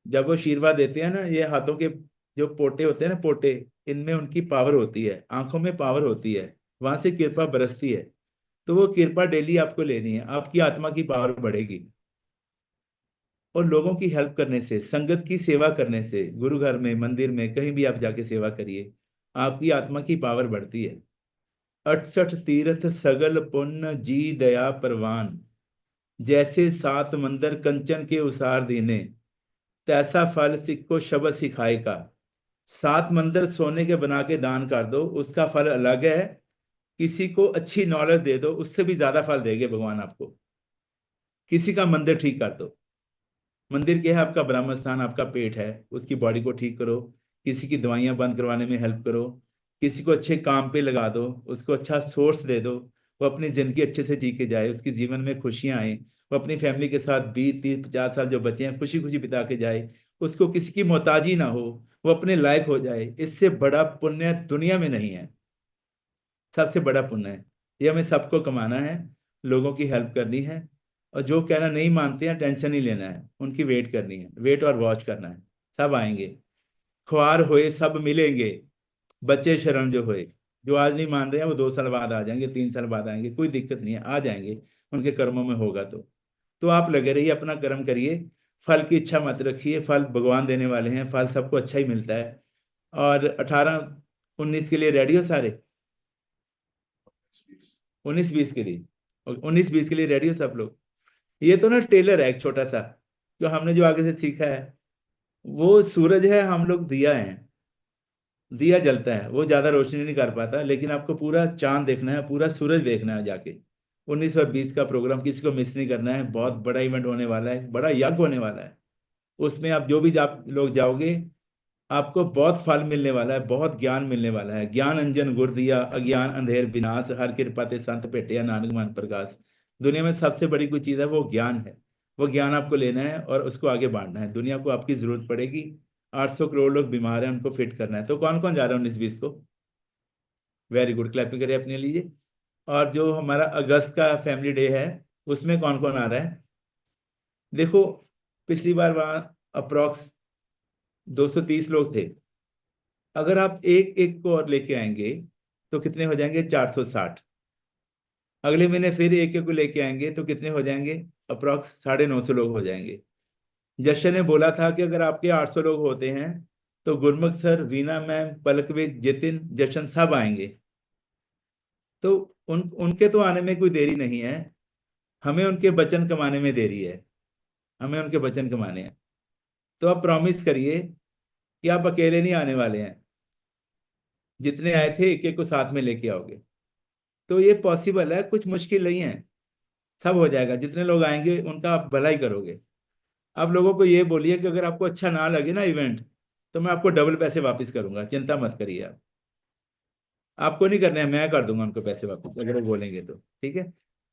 जब वो आशीर्वाद देते हैं ना, ये हाथों के जो पोटे होते हैं ना, पोटे, इनमें उनकी पावर होती है, आंखों में पावर होती है, वहां से कृपा बरसती है। तो वो कृपा डेली आपको लेनी है, आपकी आत्मा की पावर बढ़ेगी। और लोगों की हेल्प करने से, संगत की सेवा करने से, गुरु घर में, मंदिर में, कहीं भी आप जाके सेवा करिए, आपकी आत्मा की पावर बढ़ती है। 68 तीर्थ सगल पुण्य जी दया परवान, जैसे 7 मंदिर कंचन के उसार दीने, तैसा फल सिक्को शब्द सिखाए का। 7 मंदिर सोने के बना के दान कर दो, उसका फल अलग है। किसी को अच्छी नॉलेज दे दो, उससे भी ज्यादा फल देंगे भगवान आपको। किसी का मंदिर ठीक कर दो। मंदिर क्या है? आपका ब्रह्म स्थान, आपका पेट है, उसकी बॉडी को ठीक करो। किसी की दवाइयां बंद करवाने में हेल्प करो। किसी को अच्छे काम पे लगा दो, उसको अच्छा सोर्स दे दो, वो अपनी जिंदगी अच्छे से जी के जाए, उसके जीवन में खुशियां आए, वो अपनी फैमिली के साथ 20, 30, 50 साल जो बचे हैं खुशी खुशी बिता के जाए, उसको किसी की मोहताजी ना हो, वो अपने लायक हो जाए। इससे बड़ा पुण्य दुनिया में नहीं है, सबसे बड़ा पुण्य है। ये हमें सबको कमाना है, लोगों की हेल्प करनी है। और जो कहना नहीं मानते हैं, टेंशन नहीं लेना है, उनकी वेट करनी है, वेट और वॉच करना है। सब आएंगे, ख्वार होए सब मिलेंगे, बच्चे शरण जो होए। जो आज नहीं मान रहे हैं वो 2 साल बाद आ जाएंगे, 3 साल बाद आएंगे, कोई दिक्कत नहीं है, आ जाएंगे, उनके कर्मों में होगा। तो आप लगे रहिए, अपना कर्म करिए, फल की इच्छा मत रखिए, फल भगवान देने वाले हैं, फल सबको अच्छा ही मिलता है। और 18-19 के लिए रेडी हो सारे? 19-20 के लिए, 19-20 के लिए रेडी हो सब लोग? ये तो ना टेलर है एक छोटा सा, जो हमने जो आगे से सीखा है। वो सूरज है, हम लोग दिया है, दिया जलता है, वो ज्यादा रोशनी नहीं कर पाता, लेकिन आपको पूरा चांद देखना है, पूरा सूरज देखना है जाके। 19 और 20 का प्रोग्राम किसी को मिस नहीं करना है, बहुत बड़ा इवेंट होने वाला है, बड़ा यज्ञ होने वाला है। उसमें आप जो भी आप लोग जाओगे, आपको बहुत फल मिलने वाला है, बहुत ज्ञान मिलने वाला है। ज्ञान अंजन गुर दिया, अज्ञान अंधेर विनाश, हर कृपा ते संत भेटिया, नानक मान प्रकाश। दुनिया में सबसे बड़ी कोई चीज है, वो ज्ञान है। वो ज्ञान आपको लेना है और उसको आगे बांटना है। दुनिया को आपकी जरूरत पड़ेगी। 800 करोड़ लोग बीमार हैं, उनको फिट करना है। तो कौन कौन जा रहा है 19-20 को? वेरी गुड, क्लैपिंग करिए अपने लिए। और जो हमारा अगस्त का फैमिली डे है, उसमें कौन कौन आ रहा है? देखो, पिछली बार वहां अप्रोक्स 230 लोग थे। अगर आप एक एक को और लेके आएंगे तो कितने हो जाएंगे? 460। अगले महीने फिर एक एक को लेके आएंगे तो कितने हो जाएंगे? अप्रोक्स 950 लोग हो जाएंगे। जशन ने बोला था कि अगर आपके 800 लोग होते हैं तो गुरमुख सर, वीना मैम, पलकवीर, जितिन, जशन सब आएंगे। तो उनके तो आने में कोई देरी नहीं है, हमें उनके वचन कमाने में देरी है। हमें उनके वचन कमाने हैं। तो आप प्रॉमिस करिए कि आप अकेले नहीं आने वाले हैं, जितने आए थे एक एक को साथ में लेके आओगे। तो ये पॉसिबल है, कुछ मुश्किल नहीं है, सब हो जाएगा। जितने लोग आएंगे उनका आप भलाई करोगे। आप लोगों को ये बोलिए कि अगर आपको अच्छा ना लगे ना इवेंट, तो मैं आपको डबल पैसे वापस करूंगा, चिंता मत करिए आप। आपको नहीं करना है, मैं कर दूंगा उनको पैसे वापस, अगर वो बोलेंगे तो। ठीक है?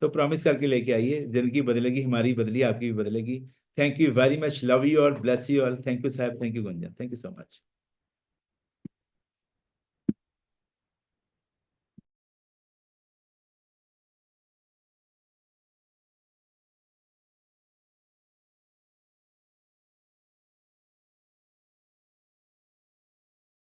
तो प्रॉमिस करके लेके आइए, जिंदगी बदलेगी, हमारी बदली, आपकी भी बदलेगी। Thank you very much, love you all, bless you all. Thank you साहब, thank you Gunjan, thank you so much.